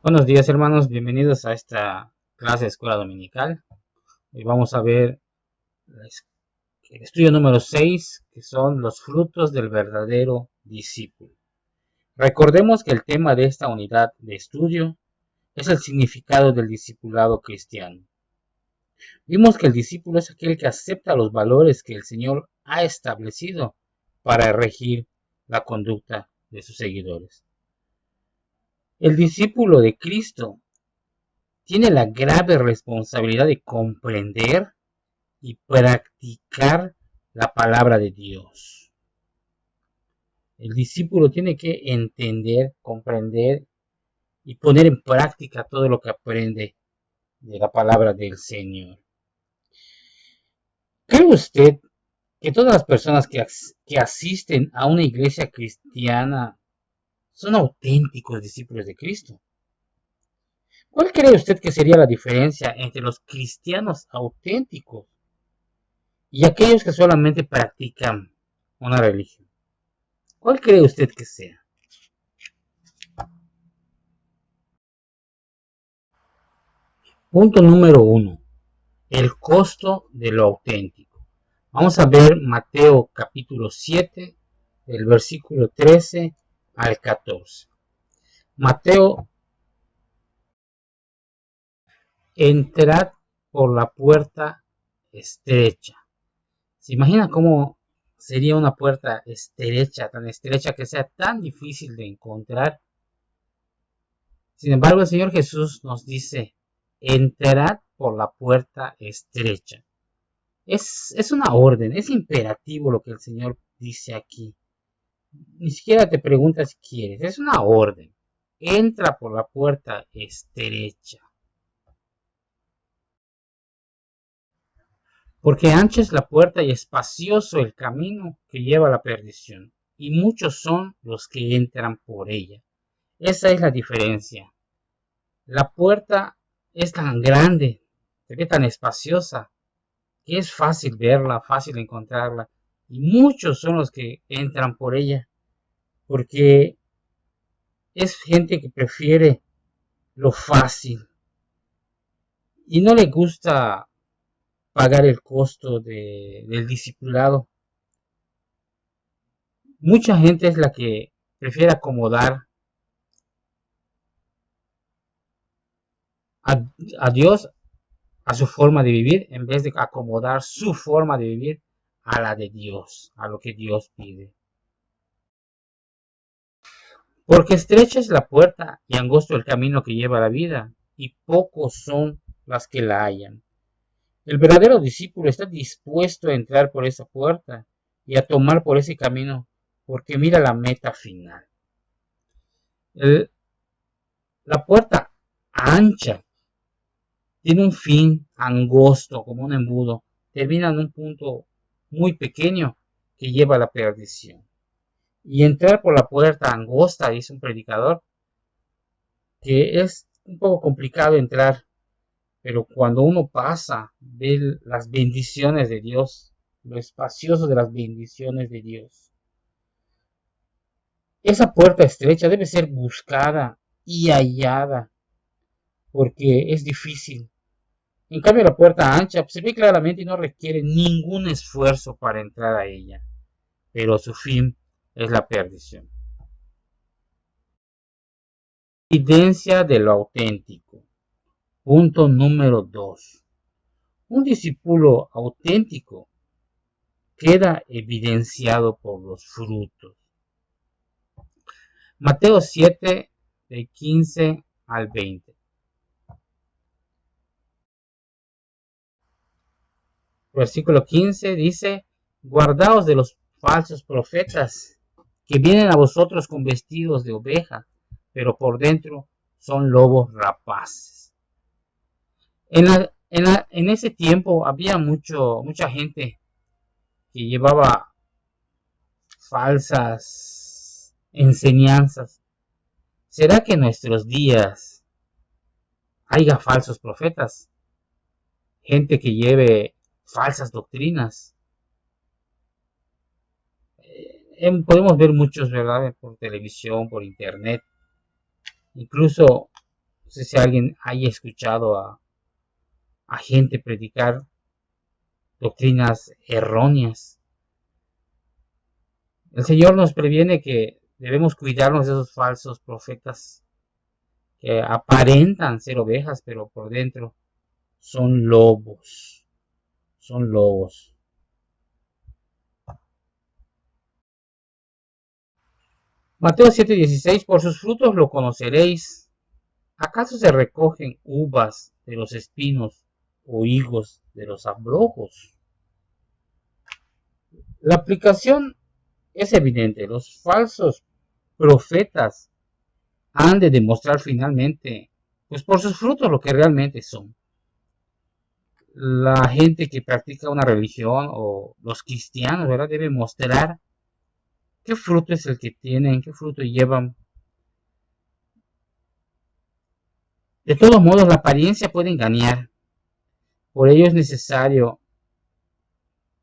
Buenos días, hermanos, bienvenidos a esta clase de escuela dominical. Hoy vamos a ver el estudio número 6, que son los frutos del verdadero discípulo. Recordemos que el tema de esta unidad de estudio es el significado del discipulado cristiano. Vimos que el discípulo es aquel que acepta los valores que el Señor ha establecido para regir la conducta de sus seguidores. El discípulo de Cristo tiene la grave responsabilidad de comprender y practicar la palabra de Dios. El discípulo tiene que entender, comprender y poner en práctica todo lo que aprende de la palabra del Señor. ¿Cree usted que todas las personas que asisten a una iglesia cristiana son auténticos discípulos de Cristo? ¿Cuál cree usted que sería la diferencia entre los cristianos auténticos y aquellos que solamente practican una religión? ¿Cuál cree usted que sea? Punto número 1. El costo de lo auténtico. Vamos a ver Mateo capítulo 7, del versículo 13 al 14. Mateo, entrad por la puerta estrecha. ¿Se imagina cómo sería una puerta estrecha, tan estrecha que sea tan difícil de encontrar? Sin embargo, el Señor Jesús nos dice, entrad por la puerta estrecha. Es una orden, es imperativo lo que el Señor dice aquí. Ni siquiera te pregunta si quieres, es una orden. Entra por la puerta estrecha. Porque ancha es la puerta y espacioso el camino que lleva a la perdición, y muchos son los que entran por ella. Esa es la diferencia. La puerta es tan grande, se ve tan espaciosa, que es fácil verla, fácil encontrarla, y muchos son los que entran por ella, porque es gente que prefiere lo fácil y no le gusta pagar el costo del discipulado. Mucha gente es la que prefiere acomodar a, a Dios a su forma de vivir en vez de acomodar su forma de vivir a la de Dios, a lo que Dios pide. Porque estrecha es la puerta y angosto el camino que lleva a la vida, y pocos son las que la hallan. El verdadero discípulo está dispuesto a entrar por esa puerta y a tomar por ese camino, porque mira la meta final. El- la puerta ancha tiene un fin angosto, como un embudo, termina en un punto muy pequeño que lleva a la perdición. Y entrar por la puerta angosta, dice un predicador, que es un poco complicado entrar, pero cuando uno pasa, ve las bendiciones de Dios, lo espacioso de las bendiciones de Dios. Esa puerta estrecha debe ser buscada y hallada, porque es difícil. En cambio, la puerta ancha se ve claramente y no requiere ningún esfuerzo para entrar a ella, pero su fin es la perdición. Evidencia de lo auténtico. Punto número 2. Un discípulo auténtico queda evidenciado por los frutos. Mateo 7, de 15 al 20. Versículo 15 dice, guardaos de los falsos profetas que vienen a vosotros con vestidos de oveja, pero por dentro son lobos rapaces. En ese tiempo había mucha gente que llevaba falsas enseñanzas. ¿Será que en nuestros días haya falsos profetas? Gente que lleve falsas doctrinas. Podemos ver muchos, ¿verdad? Por televisión, por internet. Incluso sé si alguien haya escuchado a gente predicar doctrinas erróneas. El Señor nos previene que debemos cuidarnos de esos falsos profetas que aparentan ser ovejas, pero por dentro son lobos. Son lobos. Mateo 7:16, por sus frutos lo conoceréis. ¿Acaso se recogen uvas de los espinos o higos de los abrojos? La aplicación es evidente. Los falsos profetas han de demostrar finalmente, pues por sus frutos, lo que realmente son. La gente que practica una religión o los cristianos, ¿verdad? Debe mostrar qué fruto es el que tienen, qué fruto llevan. De todos modos, la apariencia puede engañar. Por ello es necesario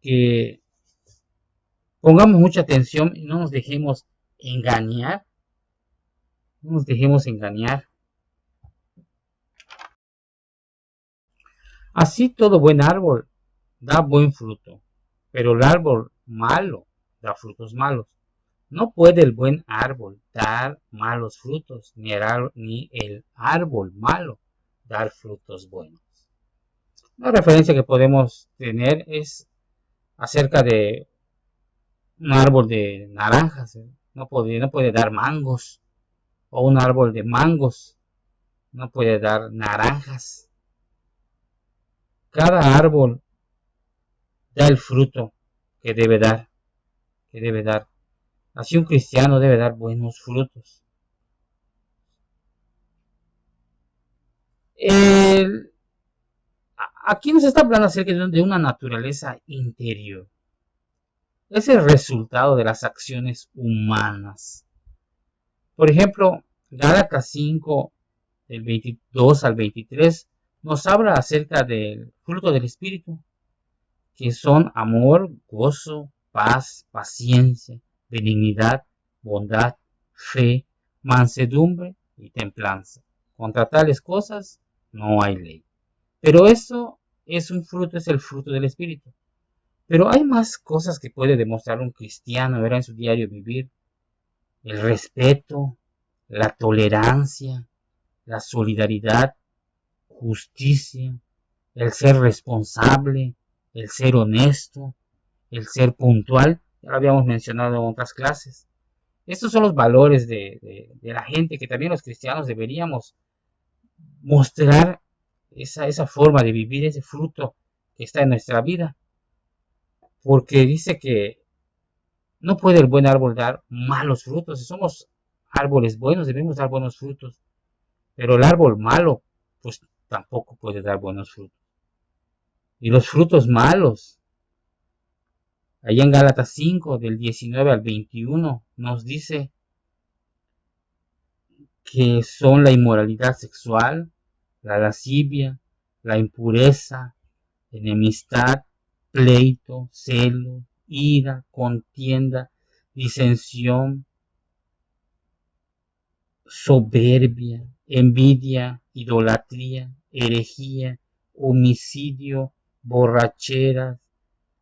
que pongamos mucha atención y no nos dejemos engañar. No nos dejemos engañar. Así todo buen árbol da buen fruto, pero el árbol malo da frutos malos. No puede el buen árbol dar malos frutos, ni el árbol malo dar frutos buenos. Una referencia que podemos tener es acerca de un árbol de naranjas. No puede dar mangos, o un árbol de mangos no puede dar naranjas. Cada árbol da el fruto que debe dar, que debe dar. Así un cristiano debe dar buenos frutos. Aquí nos está hablando acerca de una naturaleza interior. Es el resultado de las acciones humanas. Por ejemplo, Gálatas 5, del 22 al 23, nos habla acerca del fruto del Espíritu, que son amor, gozo, paz, paciencia, benignidad, bondad, fe, mansedumbre y templanza. Contra tales cosas no hay ley. Pero eso es el fruto del Espíritu. Pero hay más cosas que puede demostrar un cristiano, en su diario vivir. El respeto, la tolerancia, la solidaridad, justicia, el ser responsable, el ser honesto, el ser puntual. Ya lo habíamos mencionado en otras clases. Estos son los valores de la gente que también los cristianos deberíamos mostrar esa forma de vivir, ese fruto que está en nuestra vida. Porque dice que no puede el buen árbol dar malos frutos. Si somos árboles buenos, debemos dar buenos frutos. Pero el árbol malo, pues tampoco puede dar buenos frutos. Y los frutos malos, allá en Gálatas 5, del 19 al 21, nos dice que son la inmoralidad sexual, la lascivia, la impureza, enemistad, pleito, celo, ira, contienda, disensión, soberbia, envidia, idolatría, herejía, homicidio, borracheras,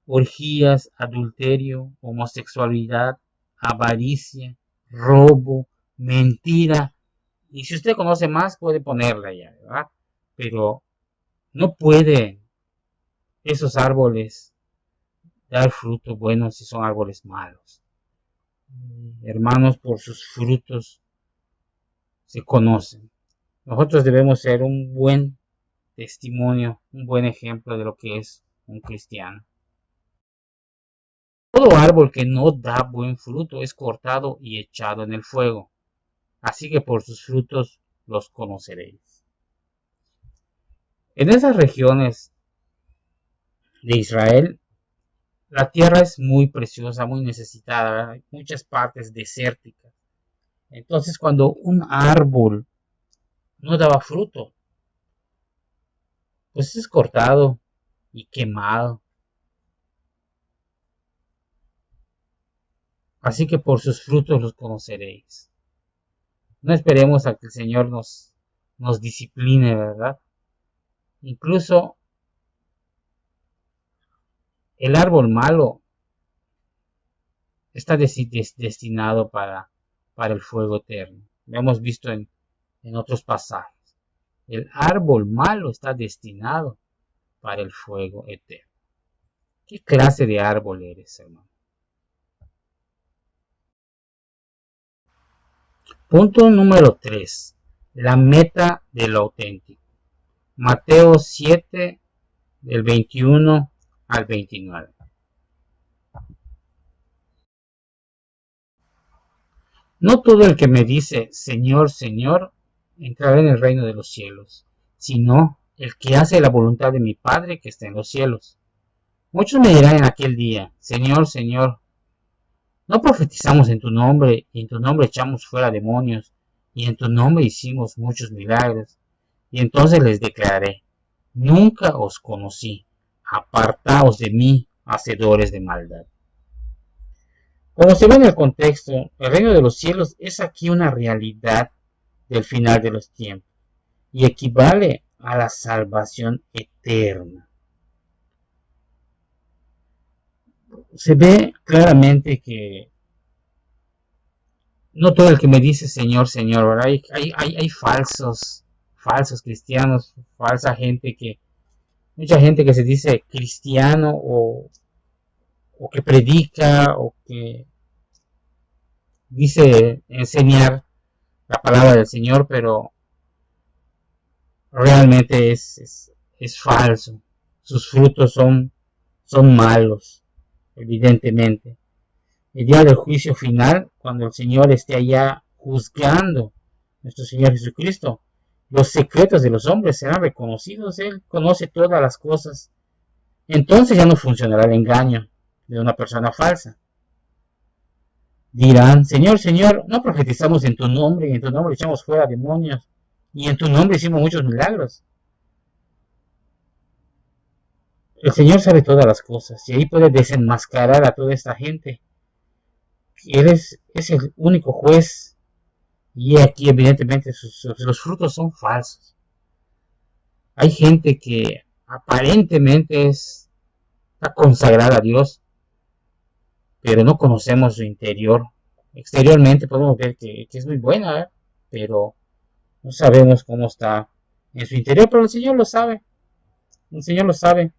orgías, adulterio, homosexualidad, avaricia, robo, mentira. Y si usted conoce más, puede ponerla ya, ¿verdad? Pero no puede esos árboles dar frutos buenos si son árboles malos. Hermanos, por sus frutos se conocen. Nosotros debemos ser un buen testimonio, un buen ejemplo de lo que es un cristiano. Todo árbol que no da buen fruto es cortado y echado en el fuego. Así que por sus frutos los conoceréis. En esas regiones de Israel, la tierra es muy preciosa, muy necesitada. Hay muchas partes desérticas. Entonces, cuando un árbol no daba fruto, pues es cortado y quemado. Así que por sus frutos los conoceréis. No esperemos a que el Señor nos nos discipline, ¿verdad? Incluso el árbol malo está destinado para el fuego eterno. Lo hemos visto en otros pasajes. El árbol malo está destinado para el fuego eterno. ¿Qué clase de árbol eres, hermano? Punto número 3. La meta de lo auténtico. Mateo 7, del 21 al 29. No todo el que me dice, Señor, Señor, entrará en el reino de los cielos, sino el que hace la voluntad de mi Padre que está en los cielos. Muchos me dirán en aquel día, Señor, Señor, ¿no profetizamos en tu nombre, y en tu nombre echamos fuera demonios, y en tu nombre hicimos muchos milagros? Y entonces les declararé, nunca os conocí, apartaos de mí, hacedores de maldad. Como se ve en el contexto, el reino de los cielos es aquí una realidad del final de los tiempos, y equivale a la salvación eterna. Se ve claramente que no todo el que me dice Señor, Señor, ¿verdad? Hay falsos cristianos, falsa gente mucha gente que se dice cristiano o que predica o que dice enseñar la palabra del Señor, pero realmente es falso. Sus frutos son malos, evidentemente. El día del juicio final, cuando el Señor esté allá juzgando, nuestro Señor Jesucristo, los secretos de los hombres serán reconocidos. Él conoce todas las cosas. Entonces ya no funcionará el engaño de una persona falsa. Dirán, Señor, Señor, no profetizamos en tu nombre, y en tu nombre echamos fuera demonios, y en tu nombre hicimos muchos milagros. El Señor sabe todas las cosas, y ahí puede desenmascarar a toda esta gente. Él es el único juez, y aquí evidentemente los frutos son falsos. Hay gente que aparentemente está consagrada a Dios, pero no conocemos su interior. Exteriormente podemos ver que es muy buena, pero no sabemos cómo está en su interior, pero el Señor lo sabe. El Señor lo sabe.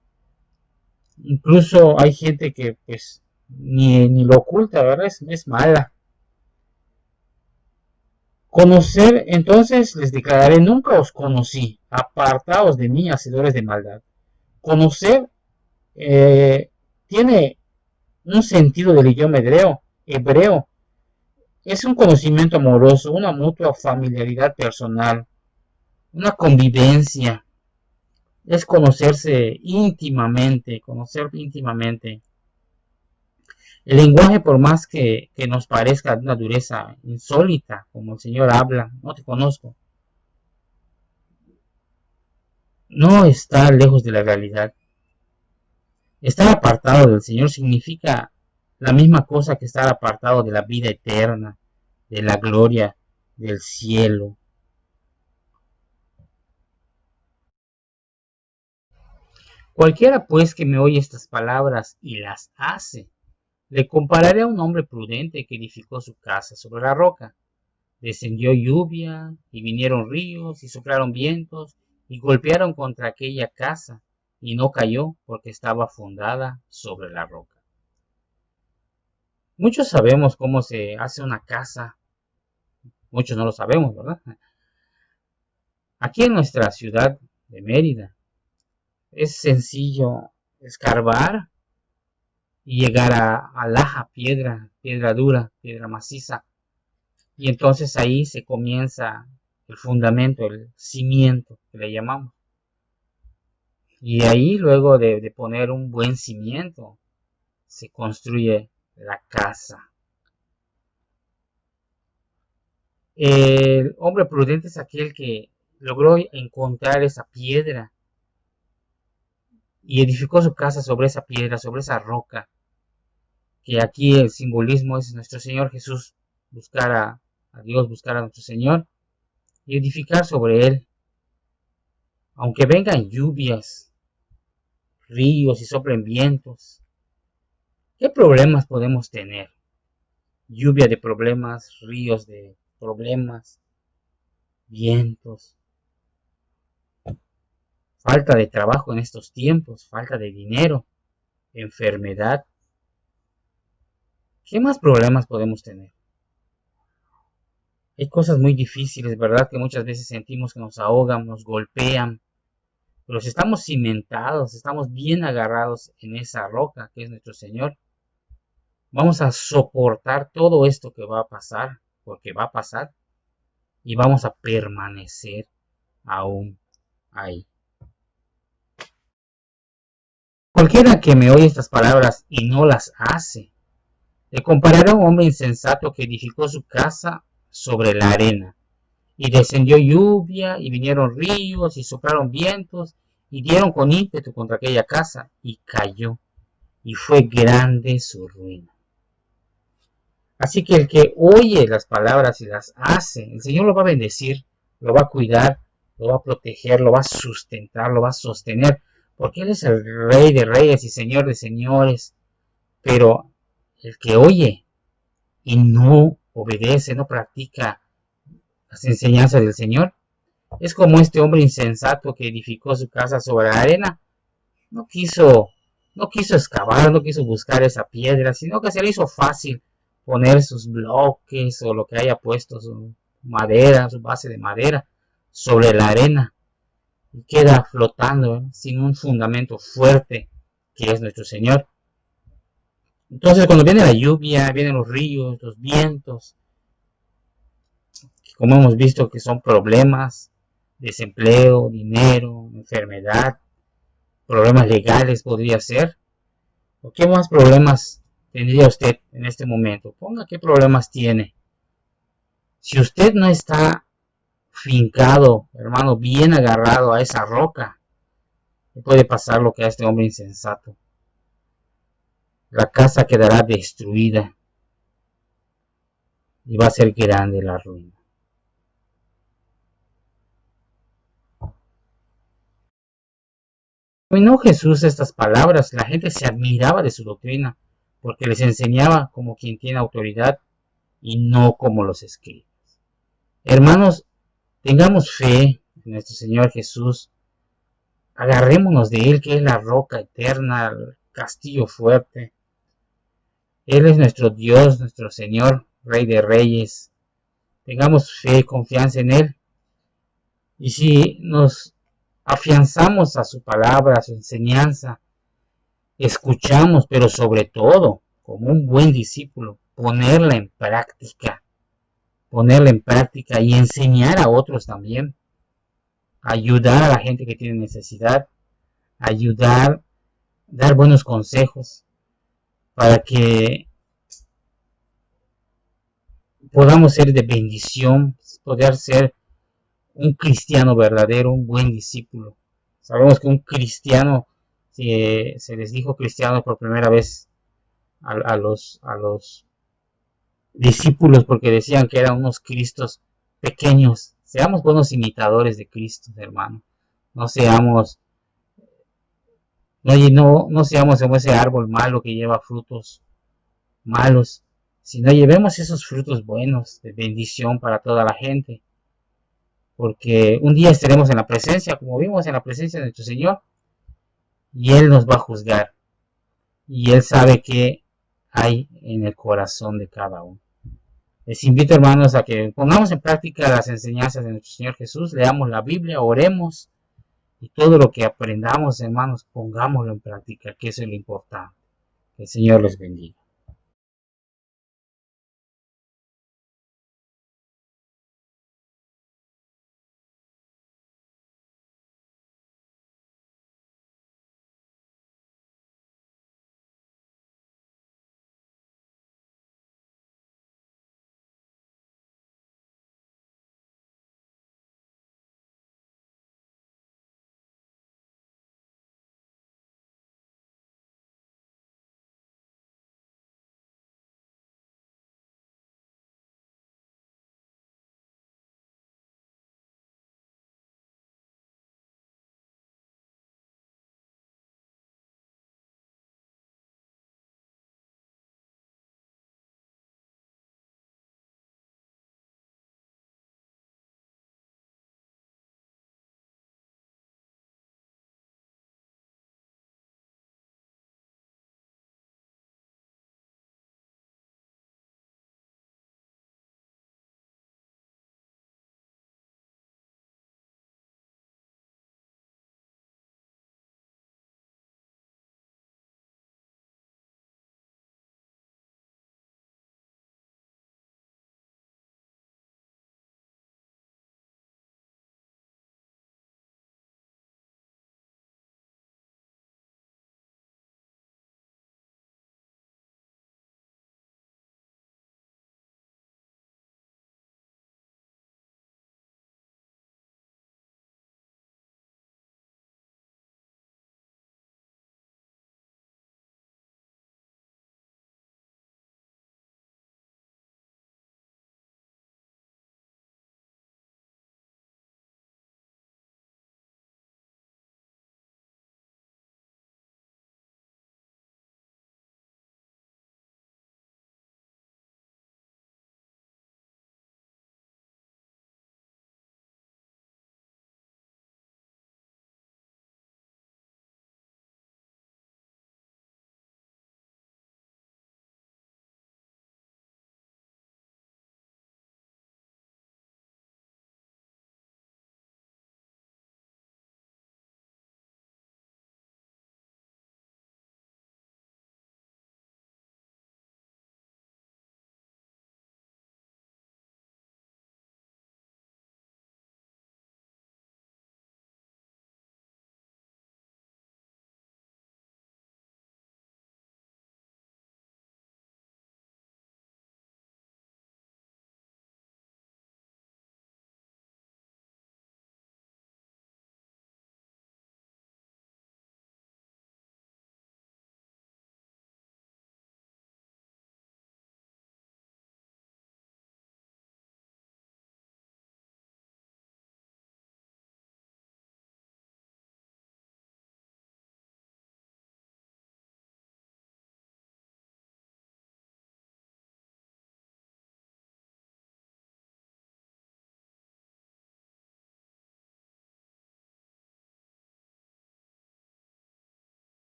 Incluso hay gente que pues ni lo oculta, ¿verdad? Es mala. Conocer, entonces les declararé, nunca os conocí, apartaos de mí, hacedores de maldad. Conocer tiene un sentido del idioma hebreo. Es un conocimiento amoroso, una mutua familiaridad personal, una convivencia. Es conocer íntimamente. El lenguaje, por más que nos parezca de una dureza insólita, como el Señor habla, no te conozco, no está lejos de la realidad. Estar apartado del Señor significa la misma cosa que estar apartado de la vida eterna, de la gloria del cielo. Cualquiera pues que me oye estas palabras y las hace, le compararé a un hombre prudente que edificó su casa sobre la roca. Descendió lluvia, y vinieron ríos, y soplaron vientos, y golpearon contra aquella casa, y no cayó, porque estaba fundada sobre la roca. Muchos sabemos cómo se hace una casa, muchos no lo sabemos, ¿verdad? Aquí en nuestra ciudad de Mérida, es sencillo escarbar y llegar a laja, piedra dura, piedra maciza. Y entonces ahí se comienza el fundamento, el cimiento que le llamamos. Y ahí luego de poner un buen cimiento, se construye la casa. El hombre prudente es aquel que logró encontrar esa piedra y edificó su casa sobre esa piedra, sobre esa roca, que aquí el simbolismo es nuestro Señor Jesús, buscar a Dios, buscar a nuestro Señor y edificar sobre Él aunque vengan lluvias, ríos y soplen vientos, ¿qué problemas podemos tener? Lluvia de problemas, ríos de problemas, vientos, falta de trabajo en estos tiempos, falta de dinero, enfermedad. ¿Qué más problemas podemos tener? Hay cosas muy difíciles, ¿verdad? Que muchas veces sentimos que nos ahogan, nos golpean, pero si estamos cimentados, estamos bien agarrados en esa roca que es nuestro Señor, vamos a soportar todo esto que va a pasar, porque va a pasar, y vamos a permanecer aún ahí. Cualquiera que me oye estas palabras y no las hace, le compararé a un hombre insensato que edificó su casa sobre la arena, y descendió lluvia, y vinieron ríos, y soplaron vientos, y dieron con ímpetu contra aquella casa, y cayó, y fue grande su ruina. Así que el que oye las palabras y las hace, el Señor lo va a bendecir, lo va a cuidar, lo va a proteger, lo va a sustentar, lo va a sostener, porque Él es el Rey de Reyes y Señor de Señores. Pero el que oye y no obedece, no practica las enseñanzas del Señor, es como este hombre insensato que edificó su casa sobre la arena. No quiso, no quiso excavar, no quiso buscar esa piedra, sino que se le hizo fácil poner sus bloques o lo que haya puesto, su madera, su base de madera, sobre la arena y queda flotando, sin un fundamento fuerte que es nuestro Señor. Entonces cuando viene la lluvia, vienen los ríos, los vientos, como hemos visto que son problemas, desempleo, dinero, enfermedad, problemas legales podría ser. ¿O qué más problemas tendría usted en este momento? Ponga qué problemas tiene. Si usted no está fincado, hermano, bien agarrado a esa roca, le puede pasar lo que a este hombre insensato. La casa quedará destruida y va a ser grande la ruina. Terminó Jesús estas palabras, la gente se admiraba de su doctrina, porque les enseñaba como quien tiene autoridad y no como los escribas. Hermanos, tengamos fe en nuestro Señor Jesús, agarrémonos de Él, que es la roca eterna, el castillo fuerte. Él es nuestro Dios, nuestro Señor, Rey de Reyes. Tengamos fe y confianza en Él. Y si nos afianzamos a su palabra, a su enseñanza, escuchamos, pero sobre todo, como un buen discípulo, ponerla en práctica y enseñar a otros también, ayudar a la gente que tiene necesidad, ayudar, dar buenos consejos para que podamos ser de bendición, poder ser un cristiano verdadero, un buen discípulo. Sabemos que un cristiano, si se les dijo cristiano por primera vez a los discípulos porque decían que eran unos cristos pequeños. Seamos buenos imitadores de Cristo, hermano. No seamos, no seamos como ese árbol malo que lleva frutos malos, sino llevemos esos frutos buenos de bendición para toda la gente. Porque un día estaremos en la presencia, como vimos en la presencia de nuestro Señor, y Él nos va a juzgar. Y Él sabe qué hay en el corazón de cada uno. Les invito, hermanos, a que pongamos en práctica las enseñanzas de nuestro Señor Jesús, leamos la Biblia, oremos y todo lo que aprendamos, hermanos, pongámoslo en práctica, que eso es lo importante. Que el Señor los bendiga.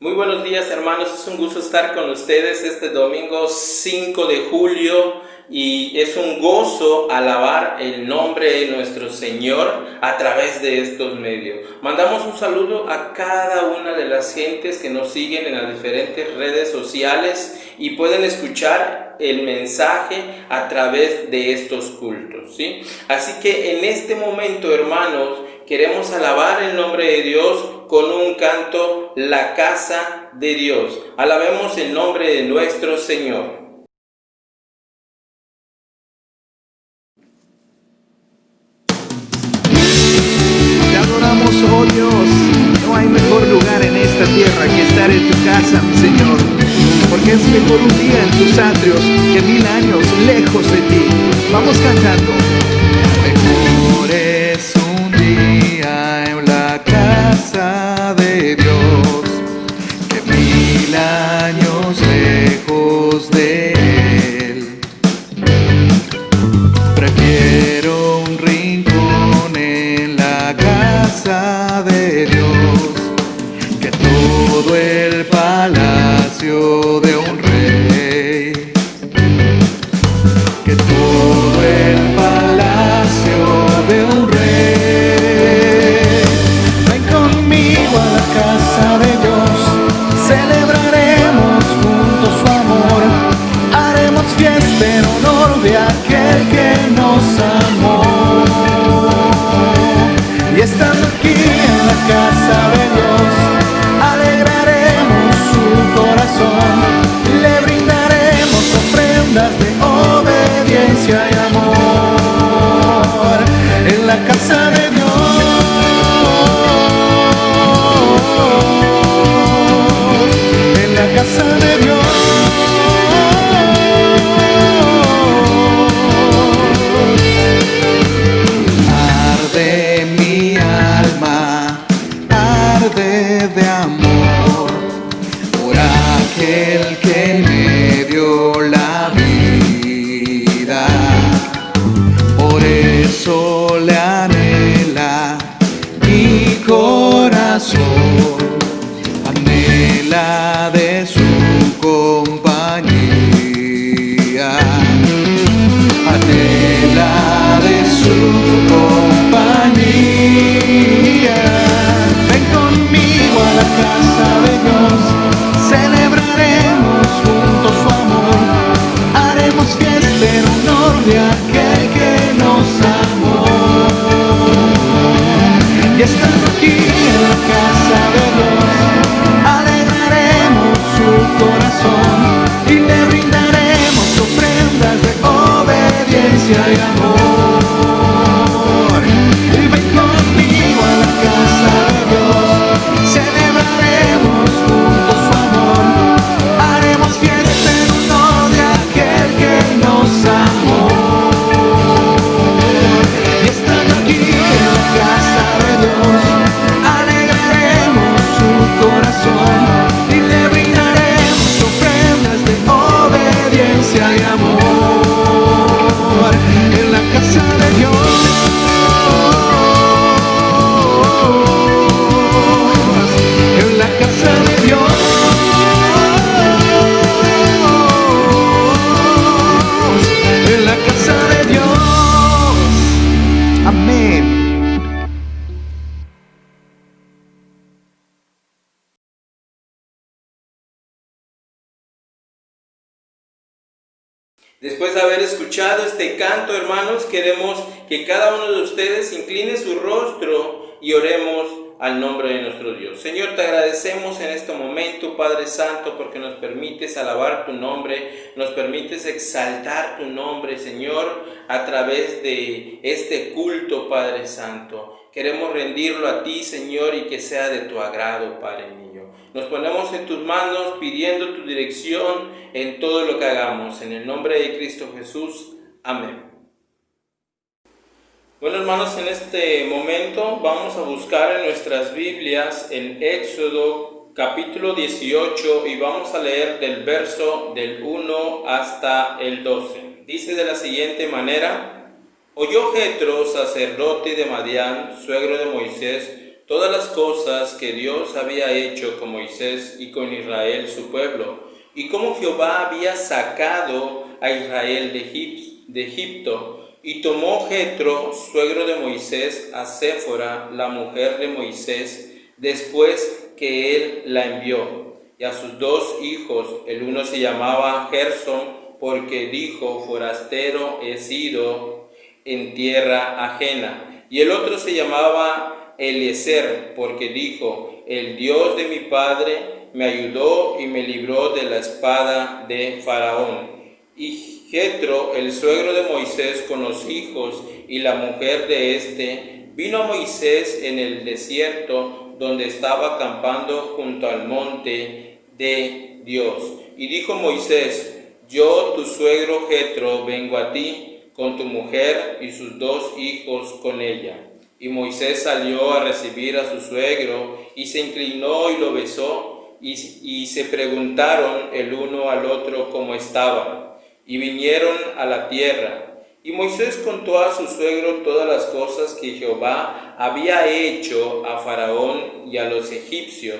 Muy buenos días, hermanos, es un gusto estar con ustedes este domingo 5 de julio y es un gozo alabar el nombre de nuestro Señor a través de estos medios. Mandamos un saludo a cada una de las gentes que nos siguen en las diferentes redes sociales y pueden escuchar el mensaje a través de estos cultos, ¿sí? Así que en este momento, hermanos, queremos alabar el nombre de Dios con un canto, La Casa de Dios. Alabemos el nombre de nuestro Señor. Te adoramos, oh Dios. No hay mejor lugar en esta tierra que estar en tu casa, mi Señor. Porque es mejor un día en tus atrios que 1000 años lejos de ti. Vamos cantando. Mejor es un día en la casa de Dios que 1000 años lejos de Él. Prefiero un rincón en la casa de Dios que todo el palacio de un rey, que todo el palacio de un rey. Ven conmigo a la casa de Dios, celebraremos juntos su amor, haremos fiesta en honor de aquel que nos amó. Y estando aquí en la casa de Dios, alegraremos su corazón, le brindaremos ofrendas de obediencia y amor. En la casa de Dios, en la casa de Dios. Arde mi alma, arde de amor por aquel que me dio la vida. Por eso le anhela mi corazón, anhela de su compañía, anhela de su compañía. Ven conmigo a la casa de Dios, celebraremos juntos su amor, haremos fiesta en honor de aquel que nos amó. Y estando aquí en la casa de Dios, alegraremos su corazón y le brindaremos ofrendas de obediencia y amor. Y ven conmigo a la casa de Dios, celebraremos juntos su amor, haremos fiesta en honor de aquel que nos amó. Y estando aquí en la casa de Dios, alegraremos su corazón y le brindaremos ofrendas de obediencia y amor. En la casa de Dios, en la casa de Dios, en la casa de Dios. Amén. Después de haber escuchado este canto, hermanos, queremos que cada uno de ustedes incline su rostro y oremos al nombre de nuestro Dios. Señor, te agradecemos en este momento, Padre Santo, porque nos permites alabar tu nombre, nos permites exaltar tu nombre, Señor, a través de este culto, Padre Santo. Queremos rendirlo a ti, Señor, y que sea de tu agrado, Padre mío. Nos ponemos en tus manos pidiendo tu dirección en todo lo que hagamos. En el nombre de Cristo Jesús. Amén. Bueno, hermanos, en este momento vamos a buscar en nuestras Biblias en Éxodo capítulo 18 y vamos a leer del verso del 1 hasta el 12. Dice de la siguiente manera: Oyó Jetro, sacerdote de Madián, suegro de Moisés, todas las cosas que Dios había hecho con Moisés y con Israel su pueblo, y cómo Jehová había sacado a Israel de Egipto. Y tomó Jetro, suegro de Moisés, a Séfora, la mujer de Moisés, después que él la envió, y a sus 2 hijos. El uno se llamaba Gersón, porque dijo: forastero he sido en tierra ajena. Y el otro se llamaba Eliezer, porque dijo: el Dios de mi padre me ayudó y me libró de la espada de Faraón. Y Jetro, el suegro de Moisés, con los hijos y la mujer de éste, vino a Moisés en el desierto, donde estaba acampando junto al monte de Dios. Y dijo Moisés: yo, tu suegro Jetro, vengo a ti, con tu mujer y sus 2 hijos con ella. Y Moisés salió a recibir a su suegro, y se inclinó y lo besó, y se preguntaron el uno al otro cómo estaban. Y vinieron a la tierra. Y Moisés contó a su suegro todas las cosas que Jehová había hecho a Faraón y a los egipcios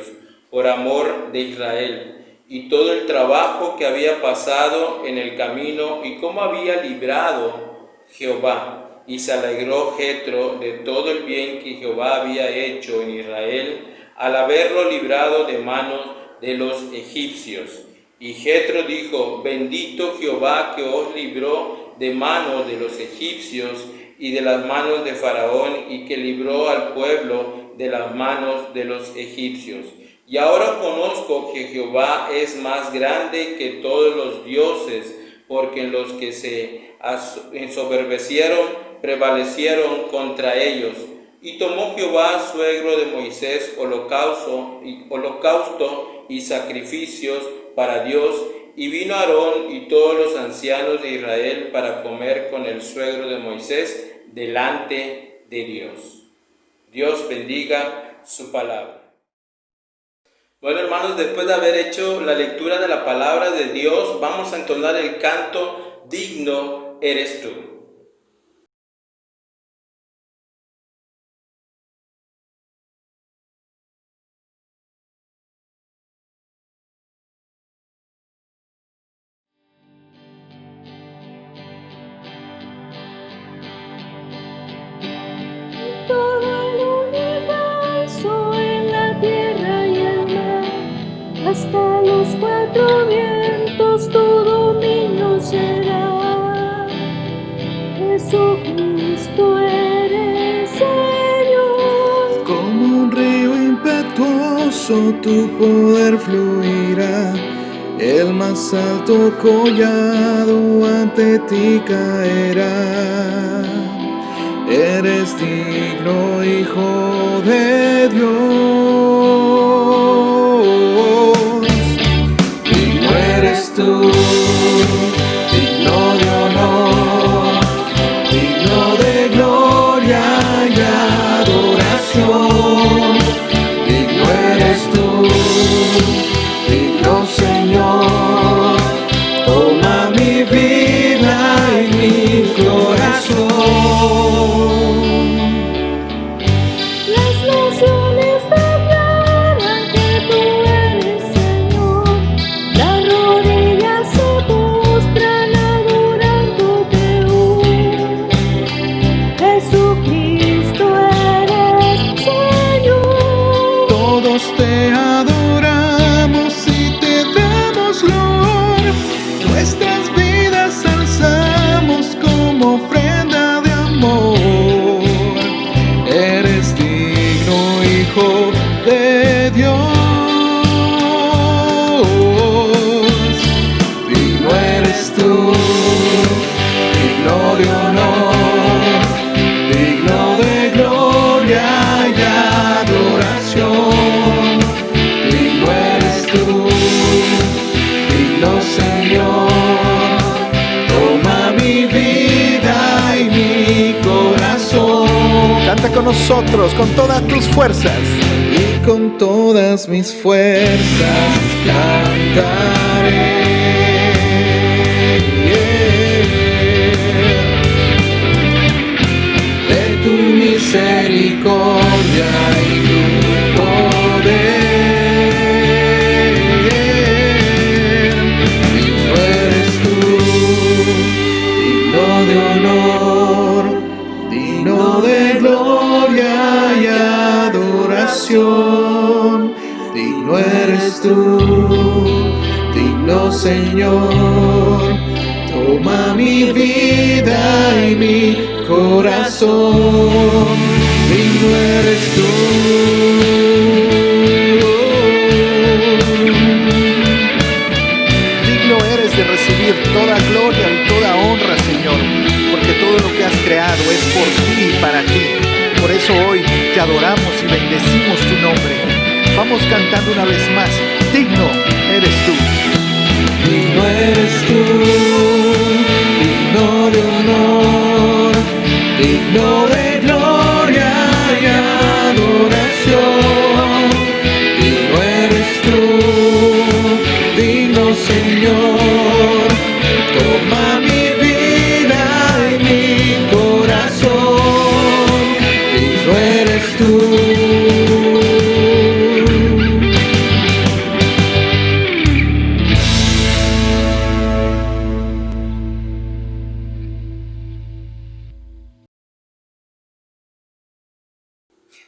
por amor de Israel, y todo el trabajo que había pasado en el camino, y cómo había librado Jehová. Y se alegró Jetro de todo el bien que Jehová había hecho en Israel, al haberlo librado de manos de los egipcios. Y Jetro dijo: bendito Jehová, que os libró de manos de los egipcios y de las manos de Faraón, y que libró al pueblo de las manos de los egipcios. Y ahora conozco que Jehová es más grande que todos los dioses, porque los que se ensoberbecieron prevalecieron contra ellos. Y tomó Jehová, suegro de Moisés, holocausto y sacrificios para Dios, y vino Aarón y todos los ancianos de Israel para comer con el suegro de Moisés delante de Dios. Dios bendiga su palabra. Bueno, hermanos, después de haber hecho la lectura de la palabra de Dios, vamos a entonar el canto Digno eres tú. Hasta los 4 vientos tu dominio será. Jesucristo eres Señor. Como un río impetuoso tu poder fluirá, el más alto collado ante ti caerá. Eres digno, Hijo de Dios. Tú, digno de honor, digno de gloria y adoración. Digno eres tú, digno Señor. Toma mi vida y mi corazón. Las naciones declaran que tú eres Señor. Las rodillas se postran adorándote hoy. Jesucristo eres Señor. Todos te adoramos y te damos gloria. Nuestras vidas alzamos como ofrenda de amor. Eres digno, Hijo de Dios. Digno eres tú, digno de honor, digno de gloria y adoración. Digno eres tú, digno Señor. Toma mi vida y mi corazón. Canta con nosotros con todas tus fuerzas. Y con todas mis fuerzas cantaré. De tu misericordia y tu de honor, digno de gloria y adoración. Digno eres tú, digno Señor. Toma mi vida y mi corazón. Digno eres tú. Digno eres de recibir toda gloria y toda honra, Señor, porque todo lo que has creado es por ti y para ti. Por eso hoy te adoramos y bendecimos tu nombre. Vamos cantando una vez más. Digno eres tú. Digno eres tú, digno de honor, digno de gloria y adoración. Digno eres tú, digno Señor. Toma mi vida y mi corazón. Digno eres tú.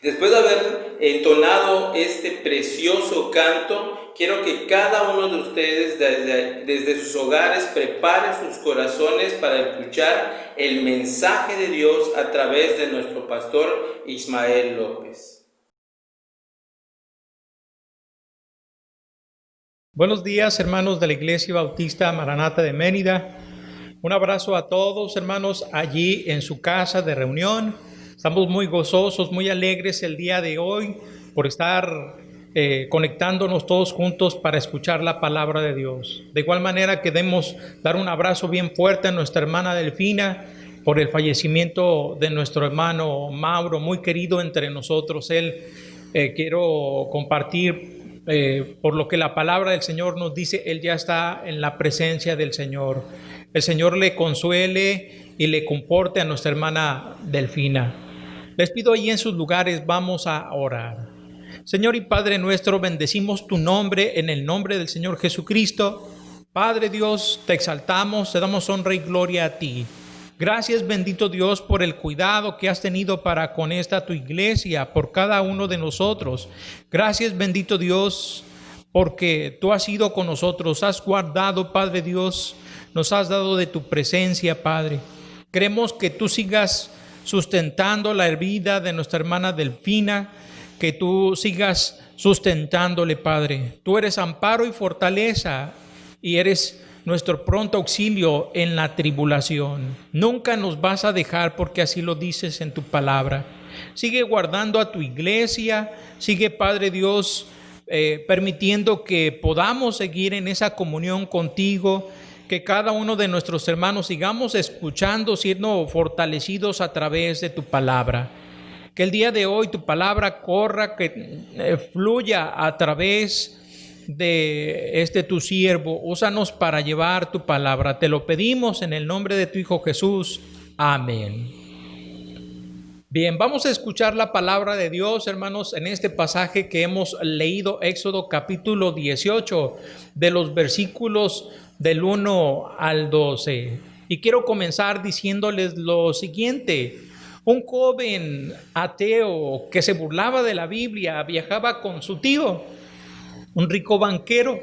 Después de haber entonado este precioso canto, quiero que cada uno de ustedes desde sus hogares prepare sus corazones para escuchar el mensaje de Dios a través de nuestro pastor Ismael López. Buenos días, hermanos de la Iglesia Bautista Maranata de Mérida. Un abrazo a todos, hermanos, allí en su casa de reunión. Estamos muy gozosos, muy alegres el día de hoy por estar conectándonos todos juntos para escuchar la palabra de Dios. De igual manera queremos dar un abrazo bien fuerte a nuestra hermana Delfina por el fallecimiento de nuestro hermano Mauro, muy querido entre nosotros. Quiero compartir por lo que la palabra del Señor nos dice. Él ya está en la presencia del Señor. El Señor le consuele y le comporte a nuestra hermana Delfina. Les pido ahí en sus lugares, vamos a orar. Señor y Padre nuestro, bendecimos tu nombre en el nombre del Señor Jesucristo. Padre Dios, te exaltamos, te damos honra y gloria a ti. Gracias, bendito Dios, por el cuidado que has tenido para con esta tu iglesia, por cada uno de nosotros. Gracias, bendito Dios, porque tú has ido con nosotros, has guardado, Padre Dios, nos has dado de tu presencia, Padre. Queremos que tú sigas sustentando la vida de nuestra hermana Delfina, que tú sigas sustentándole, Padre. Tú eres amparo y fortaleza y eres nuestro pronto auxilio en la tribulación. Nunca nos vas a dejar porque así lo dices en tu palabra. Sigue guardando a tu iglesia, sigue, Padre Dios, permitiendo que podamos seguir en esa comunión contigo, que cada uno de nuestros hermanos sigamos escuchando, siendo fortalecidos a través de tu palabra. Que el día de hoy tu palabra corra, que fluya a través de tu siervo. Úsanos para llevar tu palabra. Te lo pedimos en el nombre de tu Hijo Jesús. Amén. Bien, vamos a escuchar la palabra de Dios, hermanos, en este pasaje que hemos leído, Éxodo capítulo 18, de los versículos del 1 al 12. Y quiero comenzar diciéndoles lo siguiente. Un joven ateo que se burlaba de la Biblia viajaba con su tío, un rico banquero.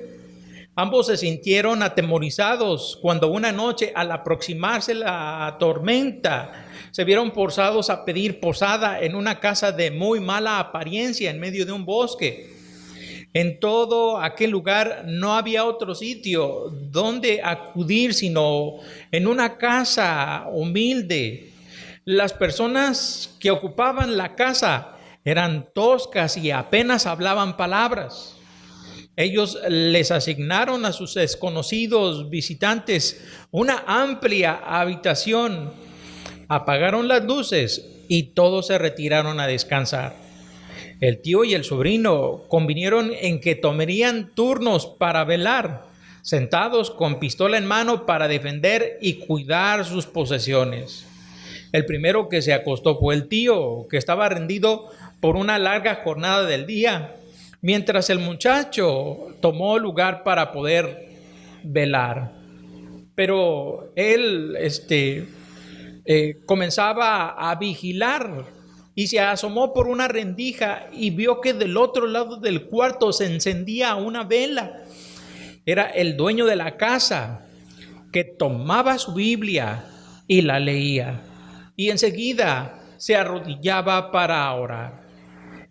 Ambos se sintieron atemorizados cuando una noche, al aproximarse la tormenta, se vieron forzados a pedir posada en una casa de muy mala apariencia en medio de un bosque. En todo aquel lugar no había otro sitio donde acudir sino en una casa humilde. Las personas que ocupaban la casa eran toscas y apenas hablaban palabras. Ellos les asignaron a sus desconocidos visitantes una amplia habitación, apagaron las luces y todos se retiraron a descansar. El tío y el sobrino convinieron en que tomarían turnos para velar, sentados con pistola en mano para defender y cuidar sus posesiones. El primero que se acostó fue el tío, que estaba rendido por una larga jornada del día, mientras el muchacho tomó lugar para poder velar. Pero él comenzaba a vigilar y se asomó por una rendija y vio que del otro lado del cuarto se encendía una vela. Era el dueño de la casa, que tomaba su Biblia y la leía, y enseguida se arrodillaba para orar.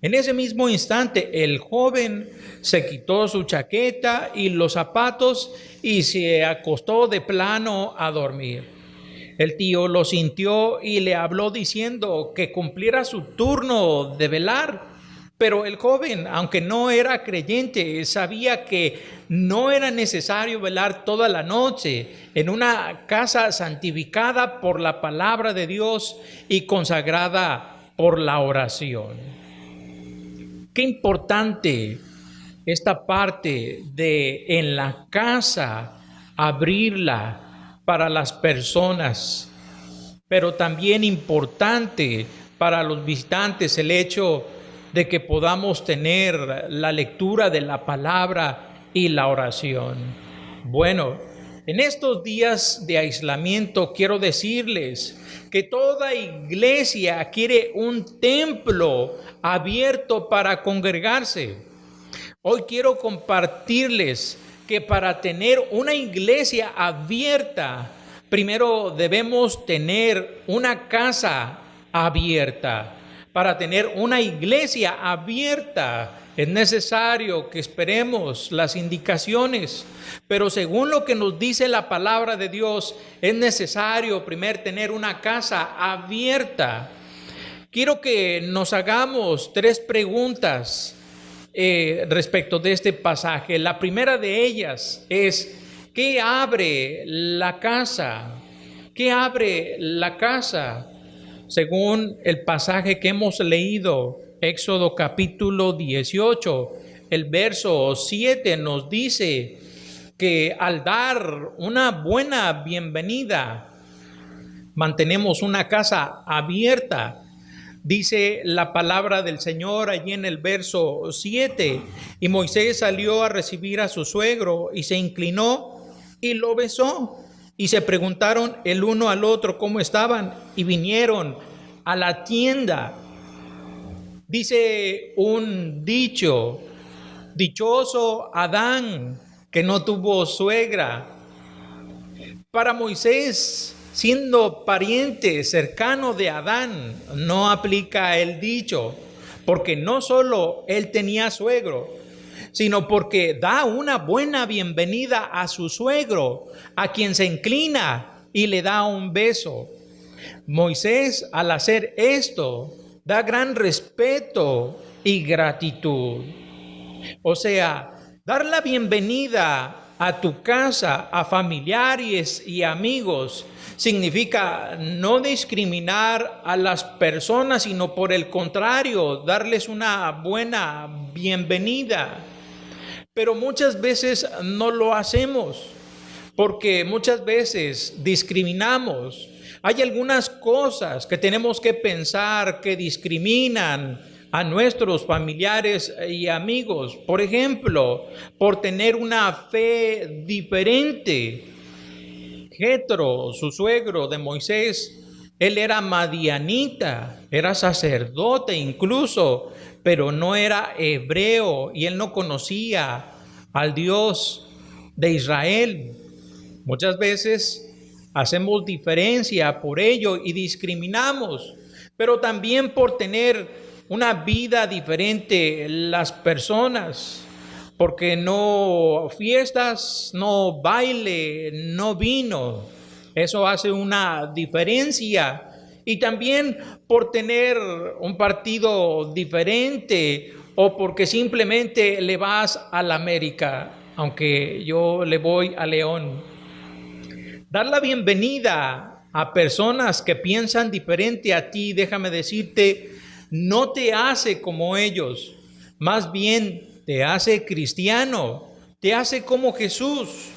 En ese mismo instante, el joven se quitó su chaqueta y los zapatos y se acostó de plano a dormir. El tío lo sintió y le habló diciendo que cumpliera su turno de velar. Pero el joven, aunque no era creyente, sabía que no era necesario velar toda la noche en una casa santificada por la palabra de Dios y consagrada por la oración. Qué importante esta parte de en la casa abrirla para las personas, pero también importante para los visitantes el hecho de que podamos tener la lectura de la palabra y la oración. Bueno, en estos días de aislamiento quiero decirles que toda iglesia quiere un templo abierto para congregarse. Hoy quiero compartirles que para tener una iglesia abierta, primero debemos tener una casa abierta. Para tener una iglesia abierta es necesario que esperemos las indicaciones, pero según lo que nos dice la palabra de Dios, es necesario primero tener una casa abierta. Quiero que nos hagamos 3 preguntas respecto de este pasaje. La primera de ellas es: ¿qué abre la casa? ¿Qué abre la casa? Según el pasaje que hemos leído, Éxodo capítulo 18, el verso 7 nos dice que al dar una buena bienvenida, mantenemos una casa abierta. Dice la palabra del Señor allí en el verso 7, y Moisés salió a recibir a su suegro y se inclinó y lo besó. Y se preguntaron el uno al otro cómo estaban y vinieron a la tienda. Dice un dicho: dichoso Adán que no tuvo suegra. Para Moisés, siendo pariente cercano de Adán, no aplica el dicho, porque no solo él tenía suegro, sino porque da una buena bienvenida a su suegro, a quien se inclina y le da un beso. Moisés, al hacer esto, da gran respeto y gratitud. O sea, dar la bienvenida a tu casa, a familiares y amigos, significa no discriminar a las personas, sino por el contrario, darles una buena bienvenida. Pero muchas veces no lo hacemos, porque muchas veces discriminamos. Hay algunas cosas que tenemos que pensar que discriminan a nuestros familiares y amigos. Por ejemplo, por tener una fe diferente. Jetro, su suegro de Moisés, él era madianita, era sacerdote incluso, pero no era hebreo y él no conocía al Dios de Israel. Muchas veces hacemos diferencia por ello y discriminamos, pero también por tener una vida diferente las personas, porque no fiestas, no baile, no vino. Eso hace una diferencia. Y también por tener un partido diferente o porque simplemente le vas a la América, aunque yo le voy a León. Dar la bienvenida a personas que piensan diferente a ti, déjame decirte, no te hace como ellos, más bien te hace cristiano, te hace como Jesús,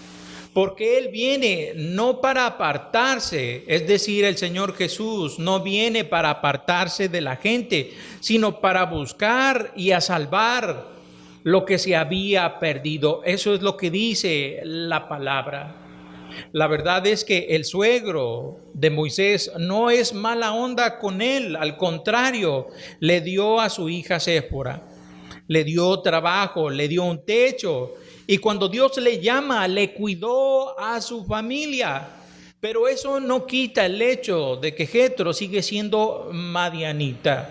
porque Él viene no para apartarse, es decir, el Señor Jesús no viene para apartarse de la gente, sino para buscar y a salvar lo que se había perdido. Eso es lo que dice la palabra. La verdad es que el suegro de Moisés no es mala onda con él, al contrario, le dio a su hija Séfora, le dio trabajo, le dio un techo, y cuando Dios le llama, le cuidó a su familia. Pero eso no quita el hecho de que Jetro sigue siendo madianita.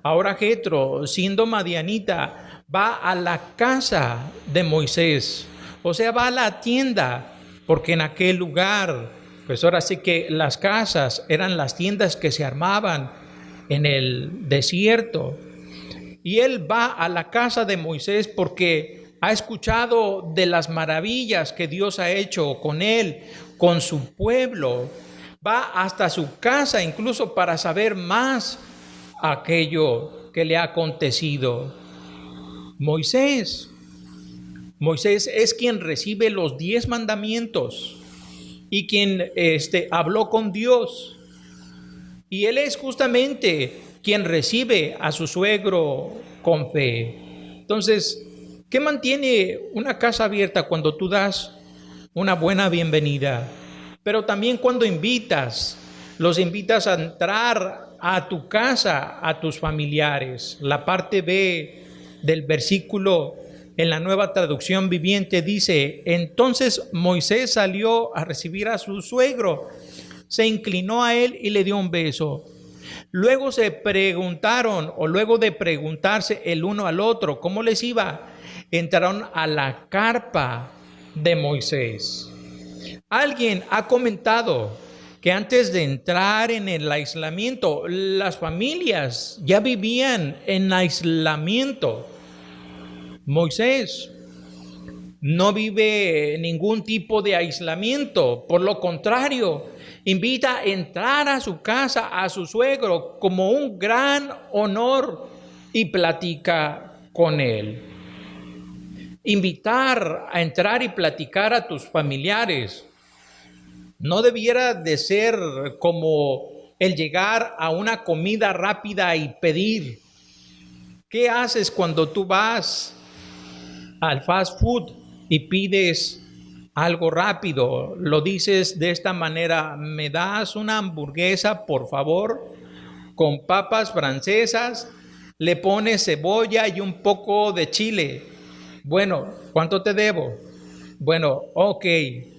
Ahora Jetro, siendo madianita, va a la casa de Moisés, o sea, va a la tienda, porque en aquel lugar, pues ahora sí que las casas eran las tiendas que se armaban en el desierto. Y él va a la casa de Moisés porque ha escuchado de las maravillas que Dios ha hecho con él, con su pueblo. Va hasta su casa incluso para saber más aquello que le ha acontecido. Moisés es quien recibe los 10 mandamientos y quien habló con Dios. Y él es justamente quien recibe a su suegro con fe. Entonces, ¿qué mantiene una casa abierta? Cuando tú das una buena bienvenida, pero también cuando los invitas a entrar a tu casa, a tus familiares. La parte B del versículo en la Nueva Traducción Viviente dice: entonces Moisés salió a recibir a su suegro, se inclinó a él y le dio un beso. Luego se preguntaron, o luego de preguntarse el uno al otro cómo les iba, entraron a la carpa de Moisés. Alguien ha comentado que antes de entrar en el aislamiento, las familias ya vivían en aislamiento. Moisés no vive ningún tipo de aislamiento, por lo contrario, invita a entrar a su casa a su suegro como un gran honor y platica con él. Invitar a entrar y platicar a tus familiares no debiera de ser como el llegar a una comida rápida y pedir. ¿Qué haces cuando tú vas al fast food y pides algo rápido? Lo dices de esta manera: ¿me das una hamburguesa, por favor, con papas francesas? Le pones cebolla y un poco de chile. Bueno, ¿cuánto te debo? Bueno, ok,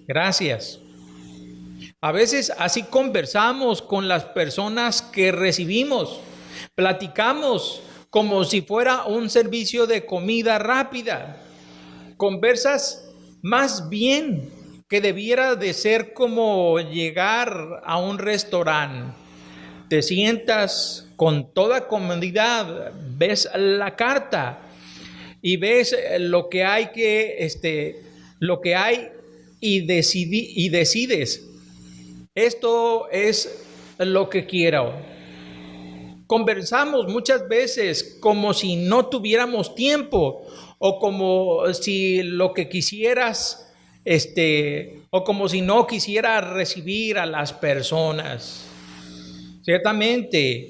gracias. A veces así conversamos con las personas que recibimos. Platicamos como si fuera un servicio de comida rápida. Conversas más bien que debiera de ser como llegar a un restaurante. Te sientas con toda comodidad, ves la carta y ves lo que hay y decides. Esto es lo que quiero. Conversamos muchas veces como si no tuviéramos tiempo, o como si lo que quisieras, o como si no quisiera recibir a las personas. Ciertamente,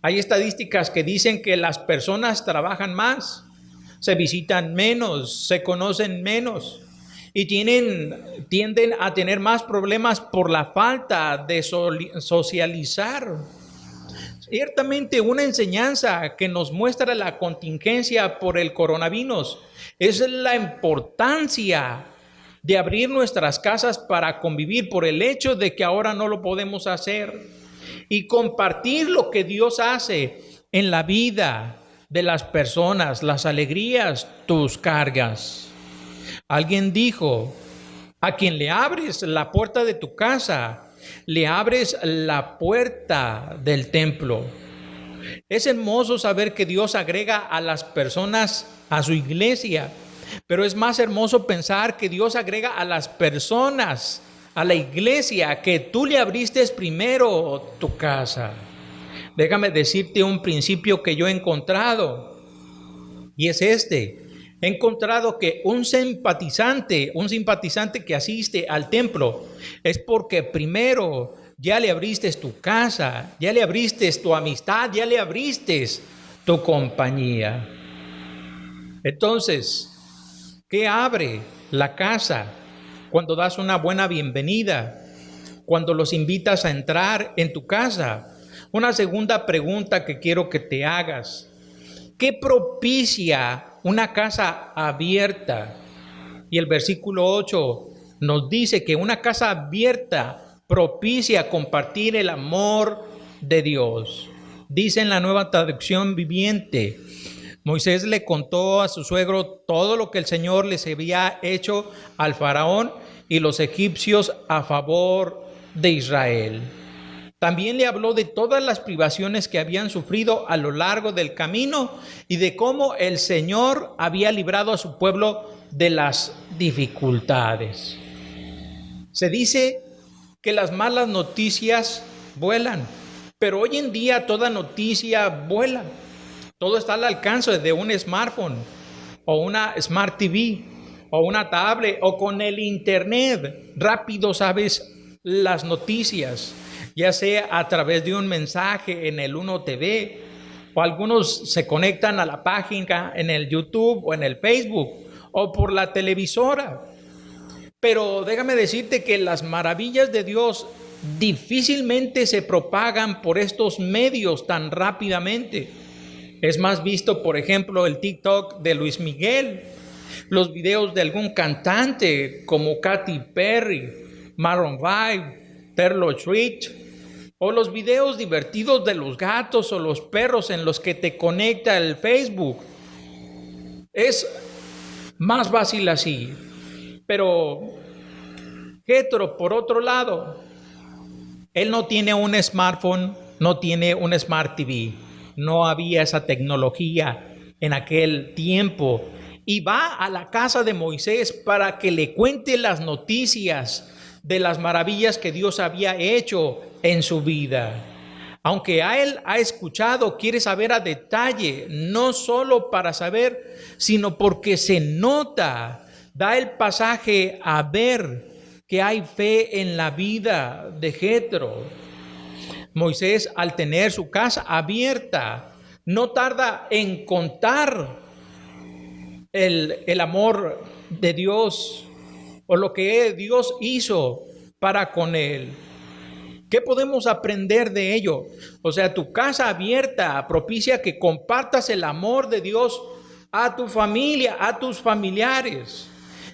hay estadísticas que dicen que las personas trabajan más, se visitan menos, se conocen menos y tienden a tener más problemas por la falta de socializar. Ciertamente, una enseñanza que nos muestra la contingencia por el coronavirus es la importancia de abrir nuestras casas para convivir, por el hecho de que ahora no lo podemos hacer, y compartir lo que Dios hace en la vida de las personas, las alegrías, tus cargas. Alguien dijo: a quien le abres la puerta de tu casa, le abres la puerta del templo. Es hermoso saber que Dios agrega a las personas a su iglesia, pero es más hermoso pensar que Dios agrega a las personas a la iglesia, que tú le abriste primero tu casa. Déjame decirte un principio que yo he encontrado, y es este. He encontrado que un simpatizante que asiste al templo es porque primero ya le abriste tu casa, ya le abriste tu amistad, ya le abriste tu compañía. Entonces, ¿qué abre la casa? cuando das una buena bienvenida, cuando los invitas a entrar en tu casa. Una segunda pregunta que quiero que te hagas: ¿qué propicia una casa abierta? Y el versículo 8 nos dice que una casa abierta propicia compartir el amor de Dios. Dice en la Nueva Traducción Viviente: Moisés le contó a su suegro todo lo que el Señor les había hecho al faraón y los egipcios a favor de Israel. También le habló de todas las privaciones que habían sufrido a lo largo del camino y de cómo el Señor había librado a su pueblo de las dificultades. Se dice que las malas noticias vuelan, pero hoy en día toda noticia vuela. Todo está al alcance de un smartphone o una Smart TV o una tablet o con el internet. Rápido sabes las noticias, ya sea a través de un mensaje en el 1TV, o algunos se conectan a la página en el YouTube o en el Facebook o por la televisora. Pero déjame decirte que las maravillas de Dios difícilmente se propagan por estos medios tan rápidamente. Es más visto, por ejemplo, el TikTok de Luis Miguel, los videos de algún cantante como Katy Perry, Maroon 5, Taylor Swift, o los videos divertidos de los gatos o los perros en los que te conecta el Facebook. Es más fácil así. Pero Jethro, por otro lado, él no tiene un smartphone, no tiene un Smart TV. No había esa tecnología en aquel tiempo. Y va a la casa de Moisés para que le cuente las noticias de las maravillas que Dios había hecho en su vida. Aunque a él ha escuchado, quiere saber a detalle, no solo para saber, sino porque se nota, da el pasaje a ver que hay fe en la vida de Jethro. Moisés, al tener su casa abierta, no tarda en contar el amor de Dios o lo que Dios hizo para con él. ¿Qué podemos aprender de ello? O sea, tu casa abierta propicia que compartas el amor de Dios a tu familia, a tus familiares.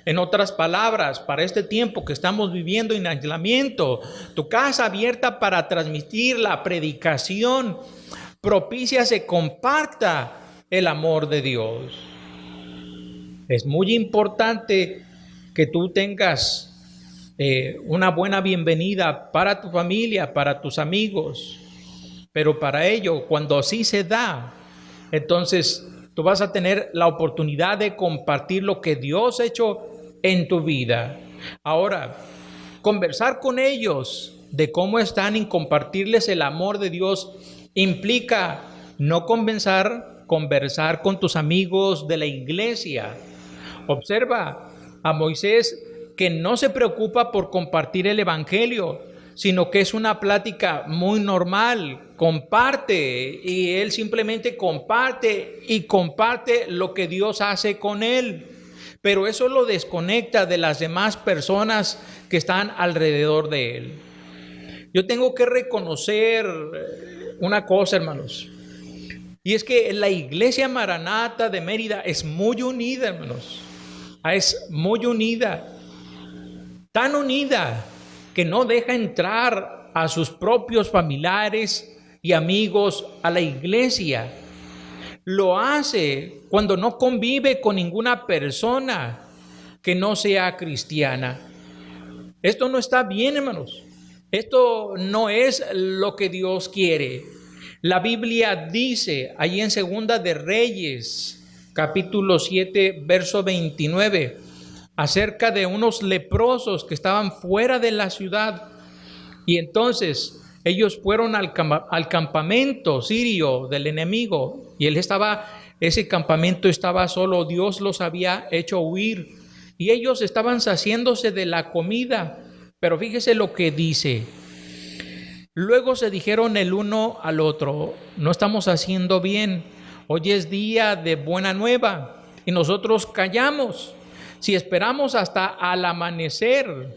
En otras palabras, para este tiempo que estamos viviendo en aislamiento, tu casa abierta para transmitir la predicación propicia se comparta el amor de Dios. Es muy importante que tú tengas una buena bienvenida para tu familia, para tus amigos. Pero para ello, cuando así se da, entonces tú vas a tener la oportunidad de compartir lo que Dios ha hecho en tu vida. Ahora, conversar con ellos de cómo están y compartirles el amor de Dios implica no conversar con tus amigos de la iglesia. Observa a Moisés, que no se preocupa por compartir el evangelio, sino que es una plática muy normal. Comparte, y él simplemente comparte y comparte lo que Dios hace con él. Pero eso lo desconecta de las demás personas que están alrededor de él. Yo tengo que reconocer una cosa, hermanos, y es que la iglesia Maranata de Mérida es muy unida, hermanos. Es muy unida. Tan unida que no deja entrar a sus propios familiares y amigos a la iglesia. Lo hace cuando no convive con ninguna persona que no sea cristiana. Esto no está bien, hermanos. Esto no es lo que Dios quiere. La Biblia dice ahí en Segunda de Reyes, capítulo 7, verso 29, acerca de unos leprosos que estaban fuera de la ciudad. Y entonces ellos fueron al campamento sirio del enemigo, y ese campamento estaba solo, Dios los había hecho huir, y ellos estaban saciándose de la comida. Pero fíjese lo que dice: luego se dijeron el uno al otro, no estamos haciendo bien, hoy es día de buena nueva, y nosotros callamos. Si esperamos hasta al amanecer,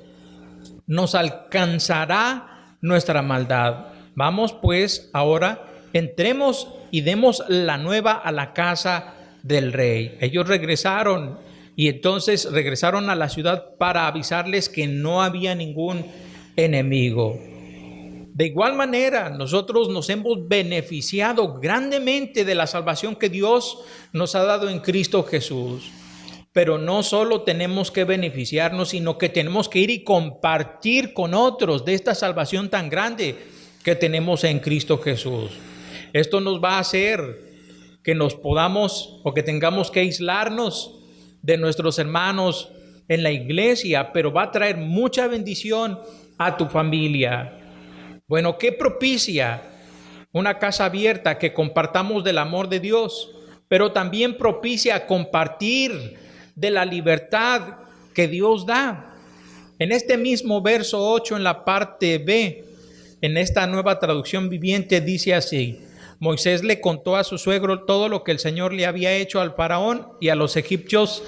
nos alcanzará nuestra maldad. Vamos pues ahora, entremos y demos la nueva a la casa del rey. Ellos regresaron y entonces regresaron a la ciudad para avisarles que no había ningún enemigo. De igual manera, nosotros nos hemos beneficiado grandemente de la salvación que Dios nos ha dado en Cristo Jesús. Pero no solo tenemos que beneficiarnos, sino que tenemos que ir y compartir con otros de esta salvación tan grande que tenemos en Cristo Jesús. Esto nos va a hacer que nos podamos o que tengamos que aislarnos de nuestros hermanos en la iglesia, pero va a traer mucha bendición a tu familia. Bueno, ¿qué propicia una casa abierta? Que compartamos del amor de Dios, pero también propicia compartir de la libertad que Dios da. En este mismo verso 8, en la parte B, en esta Nueva Traducción Viviente, dice así: Moisés le contó a su suegro todo lo que el Señor le había hecho al faraón y a los egipcios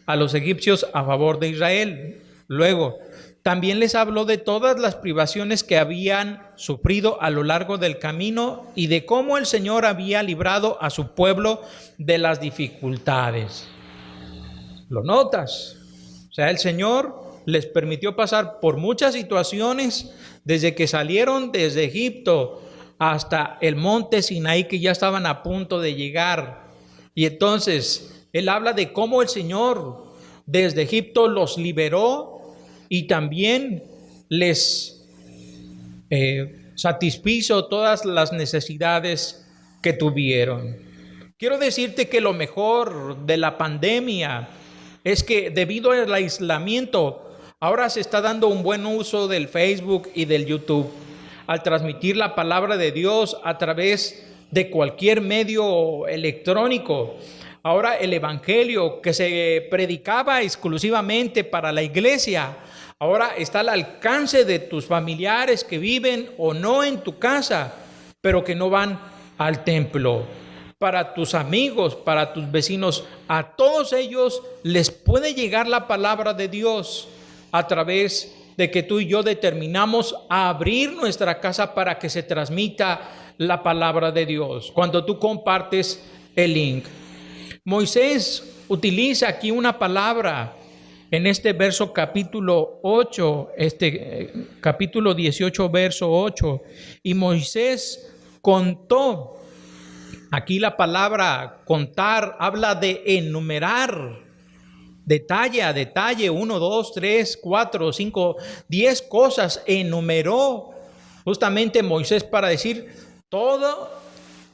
a favor de Israel. Luego, también les habló de todas las privaciones que habían sufrido a lo largo del camino y de cómo el Señor había librado a su pueblo de las dificultades. ¿Lo notas? O sea, el Señor les permitió pasar por muchas situaciones desde que salieron desde Egipto hasta el monte Sinaí, que ya estaban a punto de llegar. Y entonces Él habla de cómo el Señor desde Egipto los liberó y también les satisfizo todas las necesidades que tuvieron. Quiero decirte que lo mejor de la pandemia es que debido al aislamiento, ahora se está dando un buen uso del Facebook y del YouTube al transmitir la palabra de Dios a través de cualquier medio electrónico. Ahora el evangelio que se predicaba exclusivamente para la iglesia, ahora está al alcance de tus familiares que viven o no en tu casa, pero que no van al templo. Para tus amigos, para tus vecinos, a todos ellos les puede llegar la palabra de Dios a través de que tú y yo determinamos abrir nuestra casa para que se transmita la palabra de Dios. Cuando tú compartes el link, Moisés utiliza aquí una palabra en este verso capítulo 8, capítulo 18, verso 8, y Moisés contó. Aquí la palabra contar habla de enumerar, detalle a detalle, 1, 2, 3, 4, 5, 10 cosas enumeró justamente Moisés para decir todas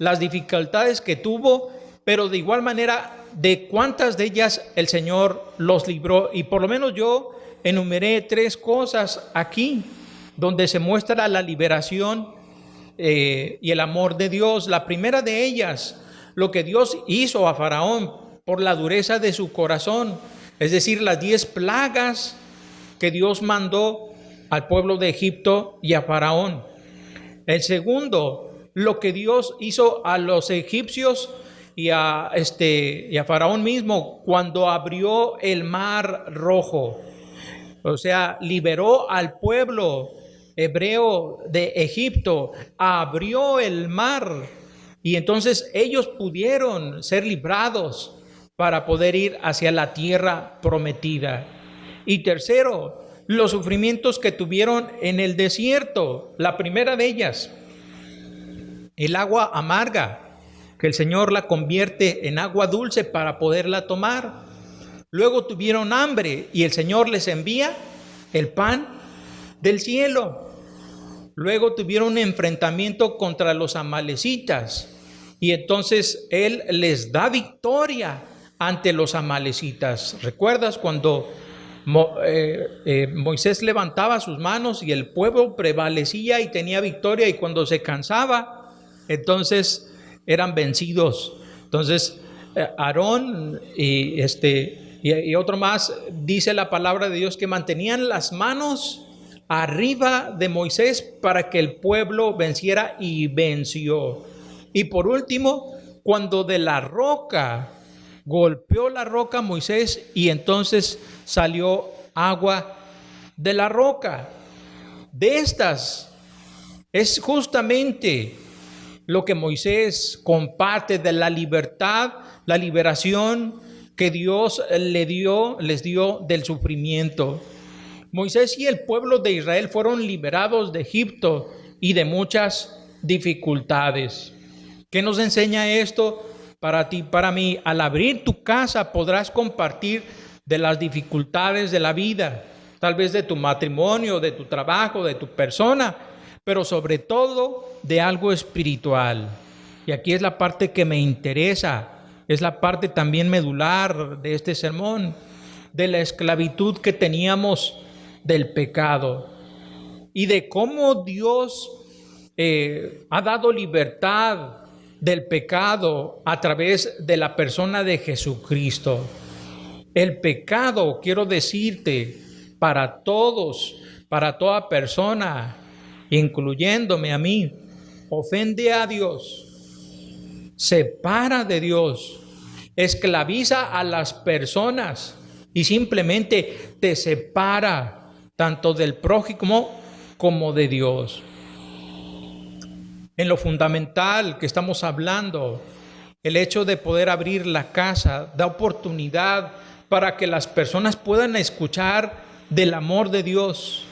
las dificultades que tuvo, pero de igual manera de cuántas de ellas el Señor los libró. Y por lo menos yo enumeré 3 cosas aquí donde se muestra la liberación y el amor de Dios. La primera de ellas, lo que Dios hizo a Faraón por la dureza de su corazón, es decir, las 10 plagas que Dios mandó al pueblo de Egipto y a Faraón. El segundo, lo que Dios hizo a los egipcios y a Faraón mismo cuando abrió el mar rojo. O sea, liberó al pueblo hebreo de Egipto, abrió el mar y entonces ellos pudieron ser librados para poder ir hacia la tierra prometida. Y tercero, los sufrimientos que tuvieron en el desierto. La primera de ellas, el agua amarga, que el Señor la convierte en agua dulce para poderla tomar. Luego tuvieron hambre y el Señor les envía el pan del cielo. Luego tuvieron un enfrentamiento contra los amalecitas y entonces Él les da victoria ante los amalecitas. ¿Recuerdas cuando Moisés levantaba sus manos y el pueblo prevalecía y tenía victoria, y cuando se cansaba, entonces eran vencidos? Entonces Aarón y otro más, dice la palabra de Dios, que mantenían las manos arriba de Moisés para que el pueblo venciera, y venció. Y por último, cuando de la roca golpeó la roca Moisés y entonces salió agua de la roca. De estas es justamente lo que Moisés comparte de la libertad, la liberación que Dios les dio del sufrimiento. Moisés y el pueblo de Israel fueron liberados de Egipto y de muchas dificultades. ¿Qué nos enseña esto para ti, para mí? Al abrir tu casa podrás compartir de las dificultades de la vida, tal vez de tu matrimonio, de tu trabajo, de tu persona, pero sobre todo de algo espiritual. Y aquí es la parte que me interesa, es la parte también medular de este sermón, de la esclavitud que teníamos del pecado y de cómo Dios ha dado libertad del pecado a través de la persona de Jesucristo. El pecado, quiero decirte, para todos, para toda persona, incluyéndome a mí, ofende a Dios, separa de Dios, esclaviza a las personas y simplemente te separa tanto del prójimo como de Dios. En lo fundamental que estamos hablando, el hecho de poder abrir la casa da oportunidad para que las personas puedan escuchar del amor de Dios,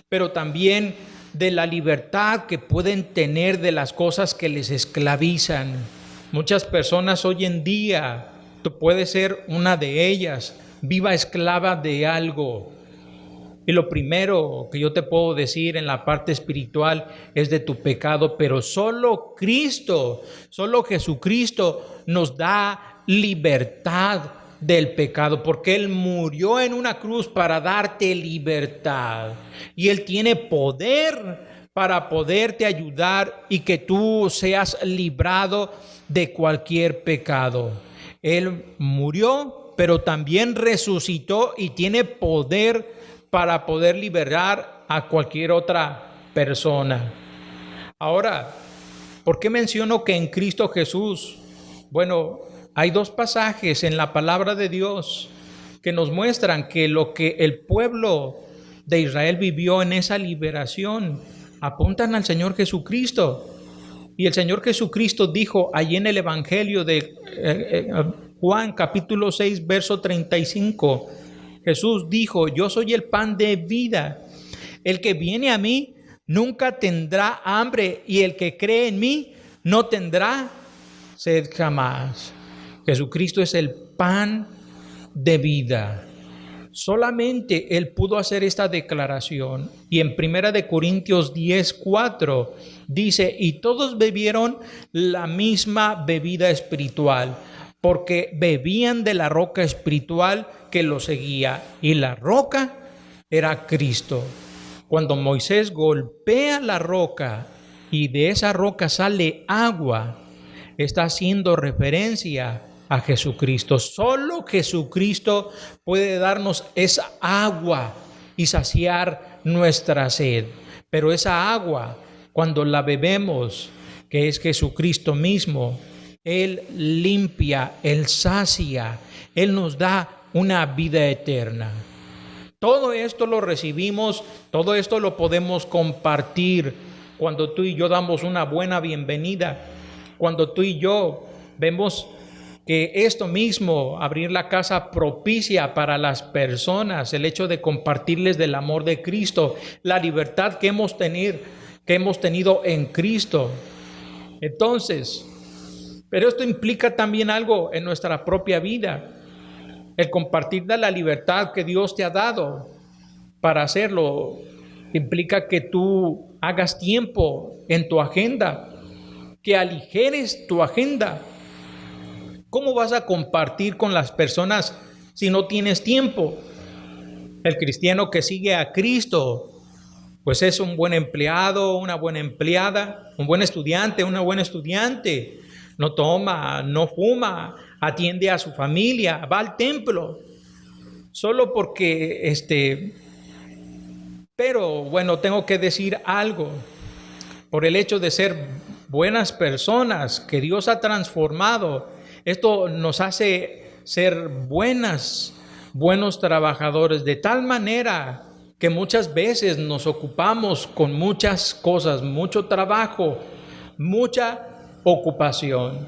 pero también de la libertad que pueden tener de las cosas que les esclavizan. Muchas personas hoy en día, tú puedes ser una de ellas, viva esclava de algo. Y lo primero que yo te puedo decir en la parte espiritual es de tu pecado, pero solo Cristo, solo Jesucristo nos da libertad del pecado, porque Él murió en una cruz para darte libertad. Y Él tiene poder para poderte ayudar y que tú seas librado de cualquier pecado. Él murió, pero también resucitó y tiene poder para poder liberar a cualquier otra persona. Ahora, ¿por qué menciono que en Cristo Jesús? Bueno, hay dos pasajes en la palabra de Dios que nos muestran que lo que el pueblo de Israel vivió en esa liberación apuntan al Señor Jesucristo. Y el Señor Jesucristo dijo allí en el Evangelio de Juan capítulo 6, verso 35, Jesús dijo: yo soy el pan de vida. El que viene a mí nunca tendrá hambre, y el que cree en mí no tendrá sed jamás. Jesucristo es el pan de vida. Solamente Él pudo hacer esta declaración. Y en 1 Corintios 10:4 dice: y todos bebieron la misma bebida espiritual, porque bebían de la roca espiritual que los seguía, y la roca era Cristo. Cuando Moisés golpea la roca y de esa roca sale agua, está haciendo referencia a Jesucristo. Solo Jesucristo puede darnos esa agua y saciar nuestra sed. Pero esa agua, cuando la bebemos, que es Jesucristo mismo, Él limpia, Él sacia, Él nos da una vida eterna. Todo esto lo recibimos, todo esto lo podemos compartir cuando tú y yo damos una buena bienvenida, cuando tú y yo vemos que esto mismo, abrir la casa propicia para las personas, el hecho de compartirles del amor de Cristo, la libertad que hemos tenido en Cristo. Entonces, pero esto implica también algo en nuestra propia vida. El compartir de la libertad que Dios te ha dado para hacerlo implica que tú hagas tiempo en tu agenda, que aligeres tu agenda. ¿Cómo vas a compartir con las personas si no tienes tiempo? El cristiano que sigue a Cristo, pues es un buen empleado, una buena empleada, un buen estudiante, una buena estudiante. No toma, no fuma, atiende a su familia, va al templo. Solo porque, pero bueno, tengo que decir algo. Por el hecho de ser buenas personas que Dios ha transformado, esto nos hace ser buenos trabajadores, de tal manera que muchas veces nos ocupamos con muchas cosas, mucho trabajo, mucha ocupación.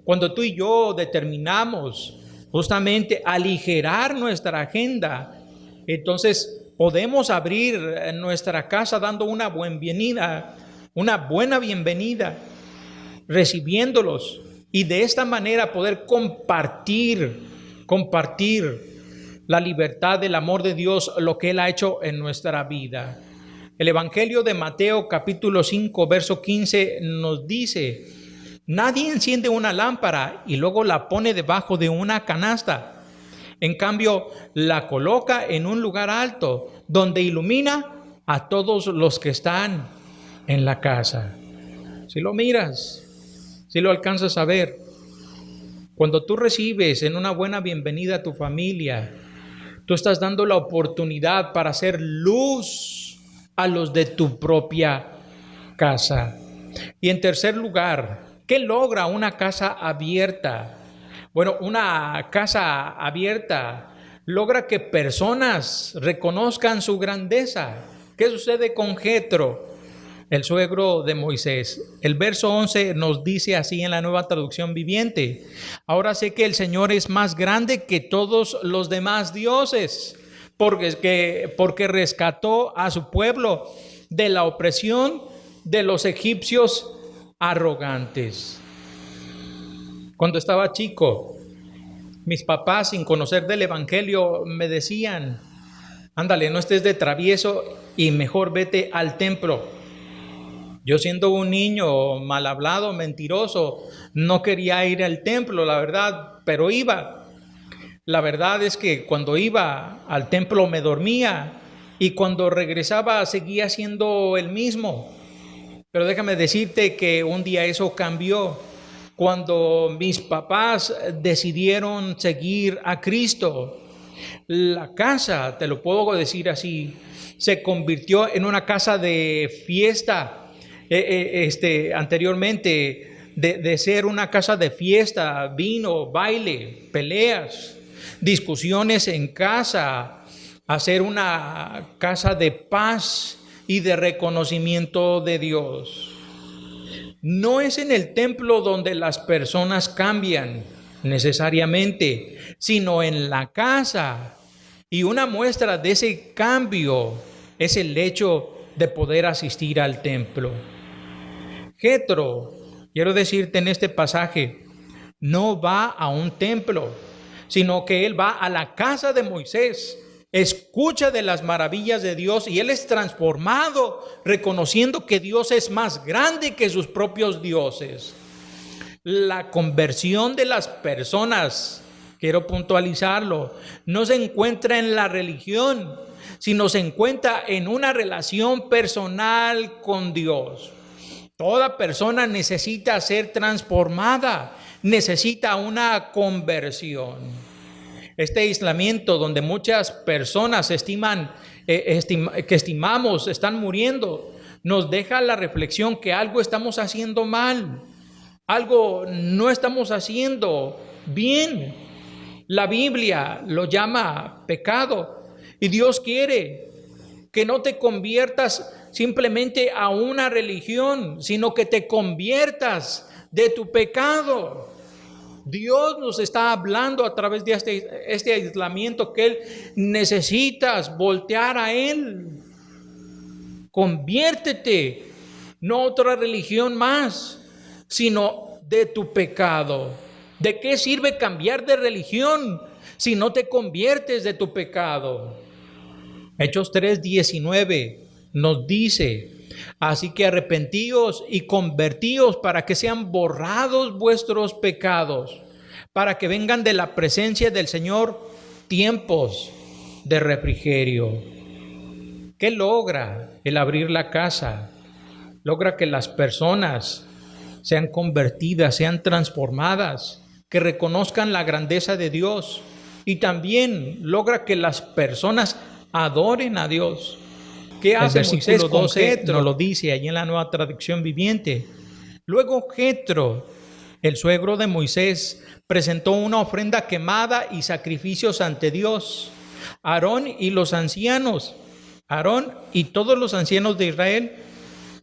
Cuando tú y yo determinamos justamente aligerar nuestra agenda, entonces podemos abrir nuestra casa dando una buena bienvenida, recibiéndolos, y de esta manera poder compartir la libertad del amor de Dios, lo que Él ha hecho en nuestra vida. El Evangelio de Mateo capítulo 5 verso 15 nos dice: nadie enciende una lámpara y luego la pone debajo de una canasta. En cambio, la coloca en un lugar alto donde ilumina a todos los que están en la casa. Si lo miras, si lo alcanzas a ver, cuando tú recibes en una buena bienvenida a tu familia, tú estás dando la oportunidad para hacer luz a los de tu propia casa. Y en tercer lugar, ¿qué logra una casa abierta? Bueno, una casa abierta logra que personas reconozcan su grandeza. ¿Qué sucede con Jetro, el suegro de Moisés? El verso 11 nos dice así en la Nueva Traducción Viviente: ahora sé que el Señor es más grande que todos los demás dioses, porque rescató a su pueblo de la opresión de los egipcios arrogantes. Cuando estaba chico, mis papás, sin conocer del Evangelio, me decían: ándale, no estés de travieso y mejor vete al templo. Yo, siendo un niño mal hablado, mentiroso, no quería ir al templo, la verdad, pero iba. La verdad es que cuando iba al templo me dormía, y cuando regresaba seguía siendo el mismo. Pero déjame decirte que un día eso cambió cuando mis papás decidieron seguir a Cristo. La casa, te lo puedo decir así, se convirtió en una casa de fiesta. Anteriormente, de ser una casa de fiesta, vino, baile, peleas, discusiones en casa, a ser una casa de paz y de reconocimiento de Dios. No es en el templo donde las personas cambian necesariamente, sino en la casa. Y una muestra de ese cambio es el hecho de poder asistir al templo. Jetro, quiero decirte en este pasaje, no va a un templo, sino que él va a la casa de Moisés, escucha de las maravillas de Dios y él es transformado, reconociendo que Dios es más grande que sus propios dioses. La conversión de las personas, quiero puntualizarlo, no se encuentra en la religión, sino se encuentra en una relación personal con Dios. Toda persona necesita ser transformada, necesita una conversión. Este aislamiento donde muchas personas estimamos están muriendo, nos deja la reflexión que algo estamos haciendo mal, algo no estamos haciendo bien. La Biblia lo llama pecado y Dios quiere que no te conviertas simplemente a una religión, sino que te conviertas de tu pecado. Dios nos está hablando a través de este aislamiento que Él necesitas voltear a Él. Conviértete, no otra religión más, sino de tu pecado. ¿De qué sirve cambiar de religión si no te conviertes de tu pecado? Hechos 3:19 nos dice: así que arrepentíos y convertíos para que sean borrados vuestros pecados, para que vengan de la presencia del Señor tiempos de refrigerio. ¿Qué logra el abrir la casa? Logra que las personas sean convertidas, sean transformadas, que reconozcan la grandeza de Dios, y también logra que las personas adoren a Dios. ¿Qué hace Moisés con Jetro? Nos lo dice allí en la Nueva Traducción Viviente. Luego Jetro El suegro de Moisés presentó una ofrenda quemada y sacrificios ante Dios. Aarón y todos los ancianos de Israel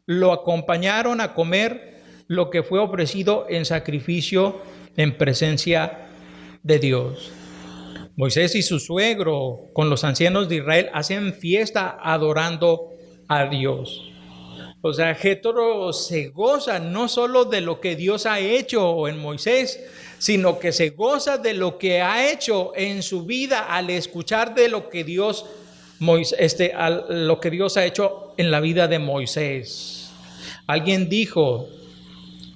lo acompañaron a comer lo que fue ofrecido en sacrificio en presencia de Dios. Moisés y su suegro con los ancianos de Israel hacen fiesta adorando a Dios. O sea, Jetro se goza no solo de lo que Dios ha hecho en Moisés, sino que se goza de lo que ha hecho en su vida al escuchar de lo que Dios ha hecho en la vida de Moisés. Alguien dijo,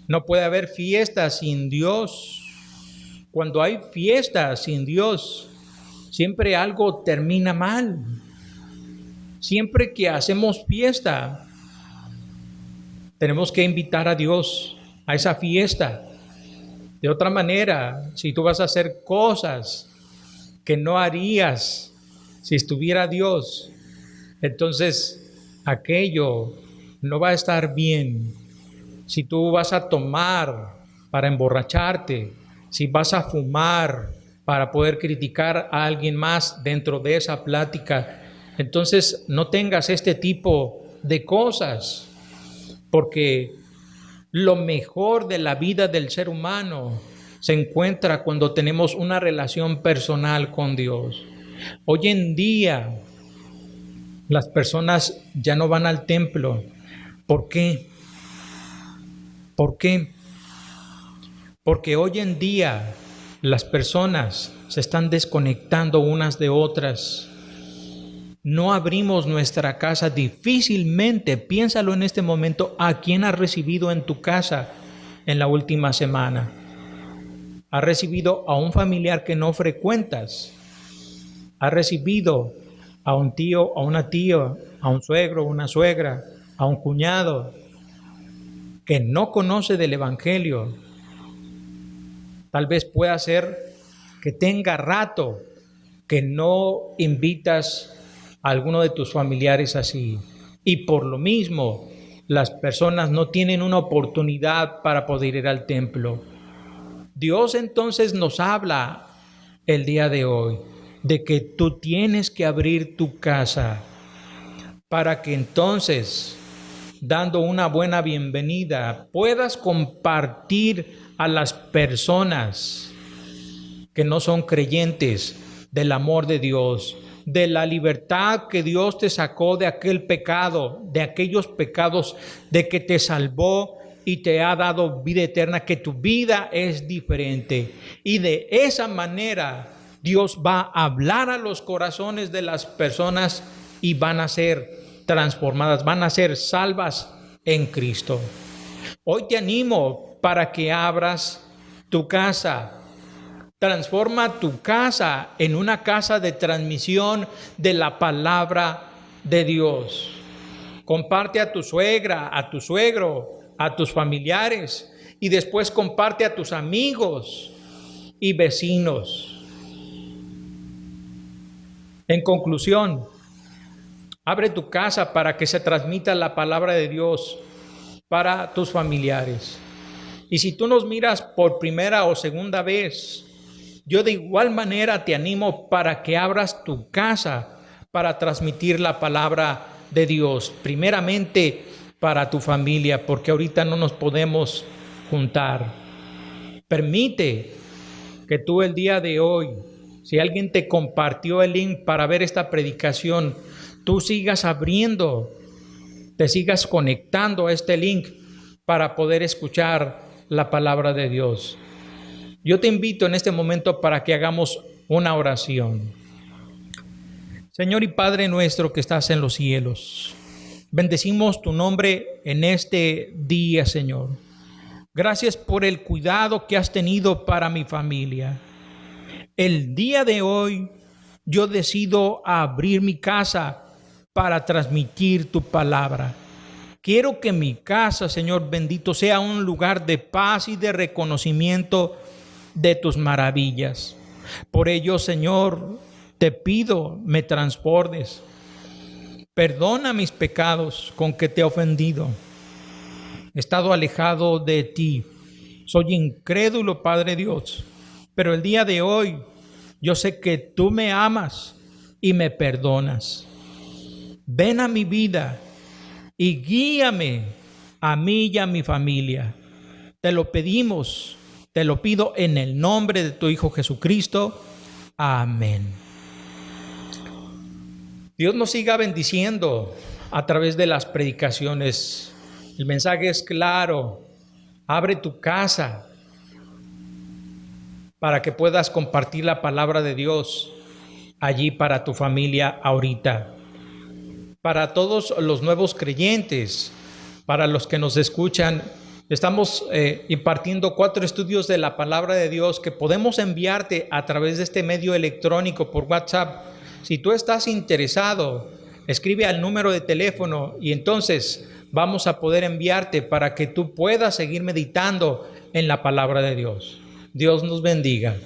no puede haber fiesta sin Dios. Cuando hay fiesta sin Dios, siempre algo termina mal. Siempre que hacemos fiesta, tenemos que invitar a Dios a esa fiesta. De otra manera, si tú vas a hacer cosas que no harías si estuviera Dios, entonces aquello no va a estar bien. Si tú vas a tomar para emborracharte, si vas a fumar para poder criticar a alguien más dentro de esa plática, entonces no tengas este tipo de cosas, porque lo mejor de la vida del ser humano se encuentra cuando tenemos una relación personal con Dios. Hoy en día las personas ya no van al templo. ¿Por qué? ¿Por qué? Porque hoy en día las personas se están desconectando unas de otras. No abrimos nuestra casa difícilmente. Piénsalo en este momento. ¿A quién has recibido en tu casa en la última semana? ¿Has recibido a un familiar que no frecuentas? ¿Has recibido a un tío, a una tía, a un suegro, una suegra, a un cuñado que no conoce del Evangelio? Tal vez pueda ser que tenga rato que no invitas a alguno de tus familiares así. Y por lo mismo, las personas no tienen una oportunidad para poder ir al templo. Dios entonces nos habla el día de hoy de que tú tienes que abrir tu casa para que entonces, dando una buena bienvenida, puedas compartir a las personas que no son creyentes del amor de Dios, de la libertad que Dios te sacó de aquel pecado, de aquellos pecados, de que te salvó y te ha dado vida eterna, que tu vida es diferente. Y de esa manera Dios va a hablar a los corazones de las personas y van a ser transformadas, van a ser salvas en Cristo. Hoy te animo para que abras tu casa. Transforma tu casa en una casa de transmisión de la palabra de Dios. Comparte a tu suegra, a tu suegro, a tus familiares y después comparte a tus amigos y vecinos. En conclusión, abre tu casa para que se transmita la palabra de Dios para tus familiares. Y si tú nos miras por primera o segunda vez, yo de igual manera te animo para que abras tu casa para transmitir la palabra de Dios, primeramente para tu familia, porque ahorita no nos podemos juntar. Permite que tú el día de hoy, si alguien te compartió el link para ver esta predicación, tú sigas abriendo, te sigas conectando a este link para poder escuchar la palabra de Dios. Yo te invito en este momento para que hagamos una oración. Señor y Padre nuestro que estás en los cielos, bendecimos tu nombre en este día, Señor. Gracias por el cuidado que has tenido para mi familia. El día de hoy yo decido abrir mi casa para transmitir tu palabra. Quiero que mi casa, Señor bendito, sea un lugar de paz y de reconocimiento de tus maravillas. Por ello, Señor, te pido me transbordes. Perdona mis pecados con que te he ofendido. He estado alejado de ti Soy incrédulo, Padre Dios, pero el día de hoy yo sé que tú me amas y me perdonas. Ven a mi vida y guíame a mí y a mi familia. Te lo pedimos, te lo pido en el nombre de tu Hijo Jesucristo. Amén. Dios nos siga bendiciendo a través de las predicaciones. El mensaje es claro. Abre tu casa para que puedas compartir la palabra de Dios allí para tu familia ahorita. Para todos los nuevos creyentes, para los que nos escuchan, estamos impartiendo 4 estudios de la palabra de Dios que podemos enviarte a través de este medio electrónico por WhatsApp. Si tú estás interesado, escribe al número de teléfono y entonces vamos a poder enviarte para que tú puedas seguir meditando en la palabra de Dios. Dios nos bendiga.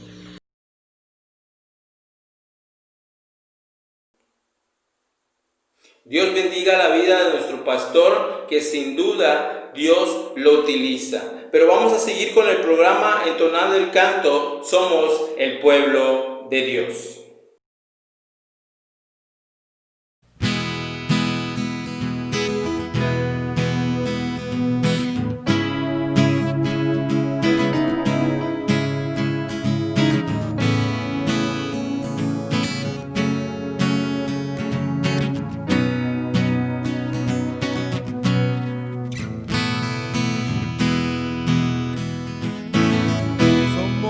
Dios bendiga la vida de nuestro pastor, que sin duda Dios lo utiliza. Pero vamos a seguir con el programa entonando el canto Somos el pueblo de Dios.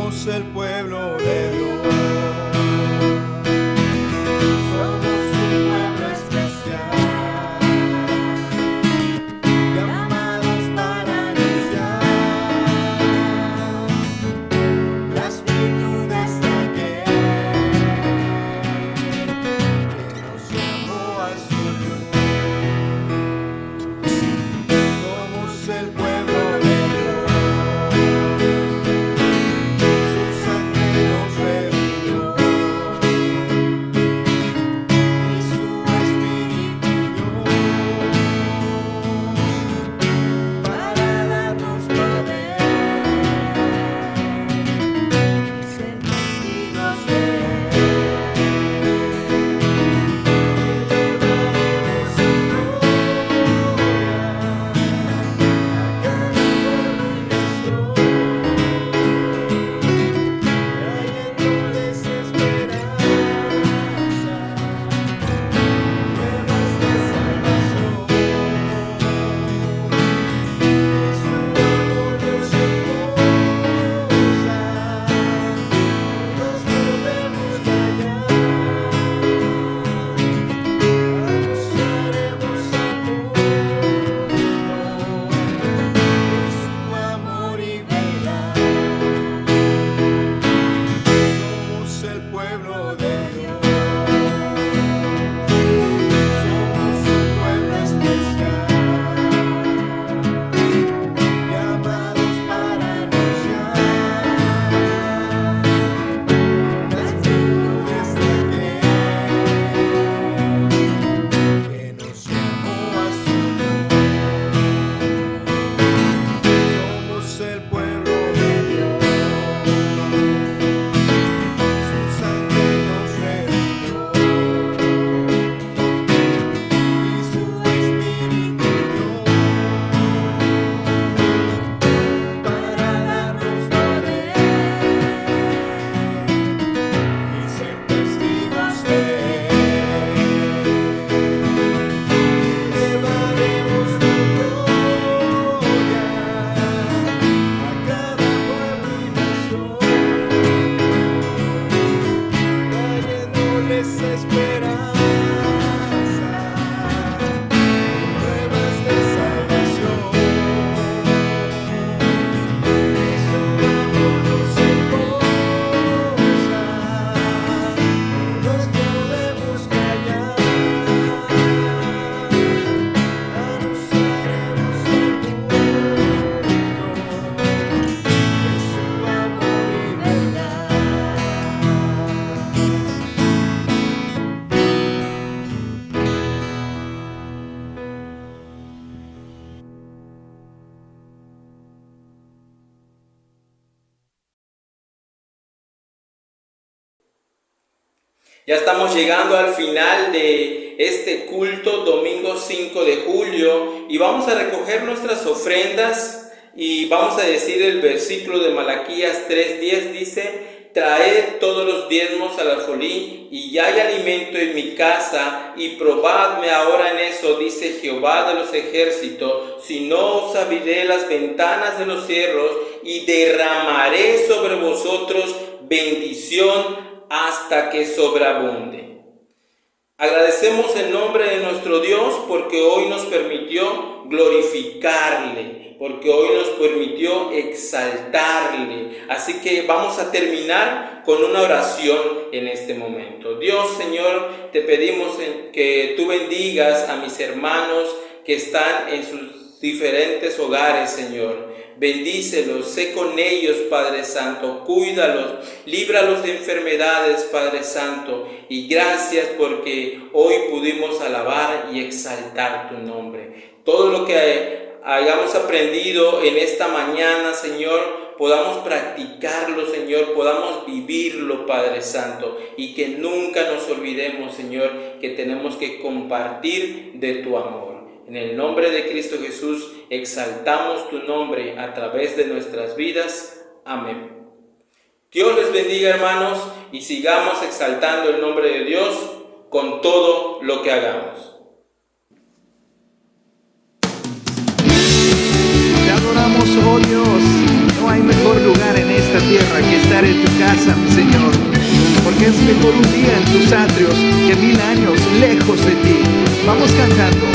Somos el pueblo de Dios. Somos un pueblo especial, llamados para anunciar las virtudes de aquel que nos llamó a su luz. Somos el pueblo de Dios. Su sangre Ya estamos llegando al final de este culto, domingo 5 de julio, y vamos a recoger nuestras ofrendas y vamos a decir el versículo de Malaquías 3:10, dice: traed todos los diezmos al alfolí, y hay alimento en mi casa, y probadme ahora en eso, dice Jehová de los ejércitos, si no os abriré las ventanas de los cielos, y derramaré sobre vosotros bendición hasta que sobreabunde. Agradecemos el nombre de nuestro Dios porque hoy nos permitió glorificarle, porque hoy nos permitió exaltarle. Así que vamos a terminar con una oración en este momento. Dios, Señor, te pedimos que tú bendigas a mis hermanos que están en sus diferentes hogares, Señor. Bendícelos, sé con ellos, Padre Santo, cuídalos, líbralos de enfermedades, Padre Santo, y gracias porque hoy pudimos alabar y exaltar tu nombre. Todo lo que hayamos aprendido en esta mañana, Señor, podamos practicarlo, Señor, podamos vivirlo, Padre Santo, y que nunca nos olvidemos, Señor, que tenemos que compartir de tu amor. En el nombre de Cristo Jesús, exaltamos tu nombre a través de nuestras vidas. Amén. Dios les bendiga, hermanos, y sigamos exaltando el nombre de Dios con todo lo que hagamos. Te adoramos, oh Dios. No hay mejor lugar en esta tierra que estar en tu casa, mi Señor. Porque es mejor un día en tus atrios que 1000 años lejos de ti. Vamos cantando.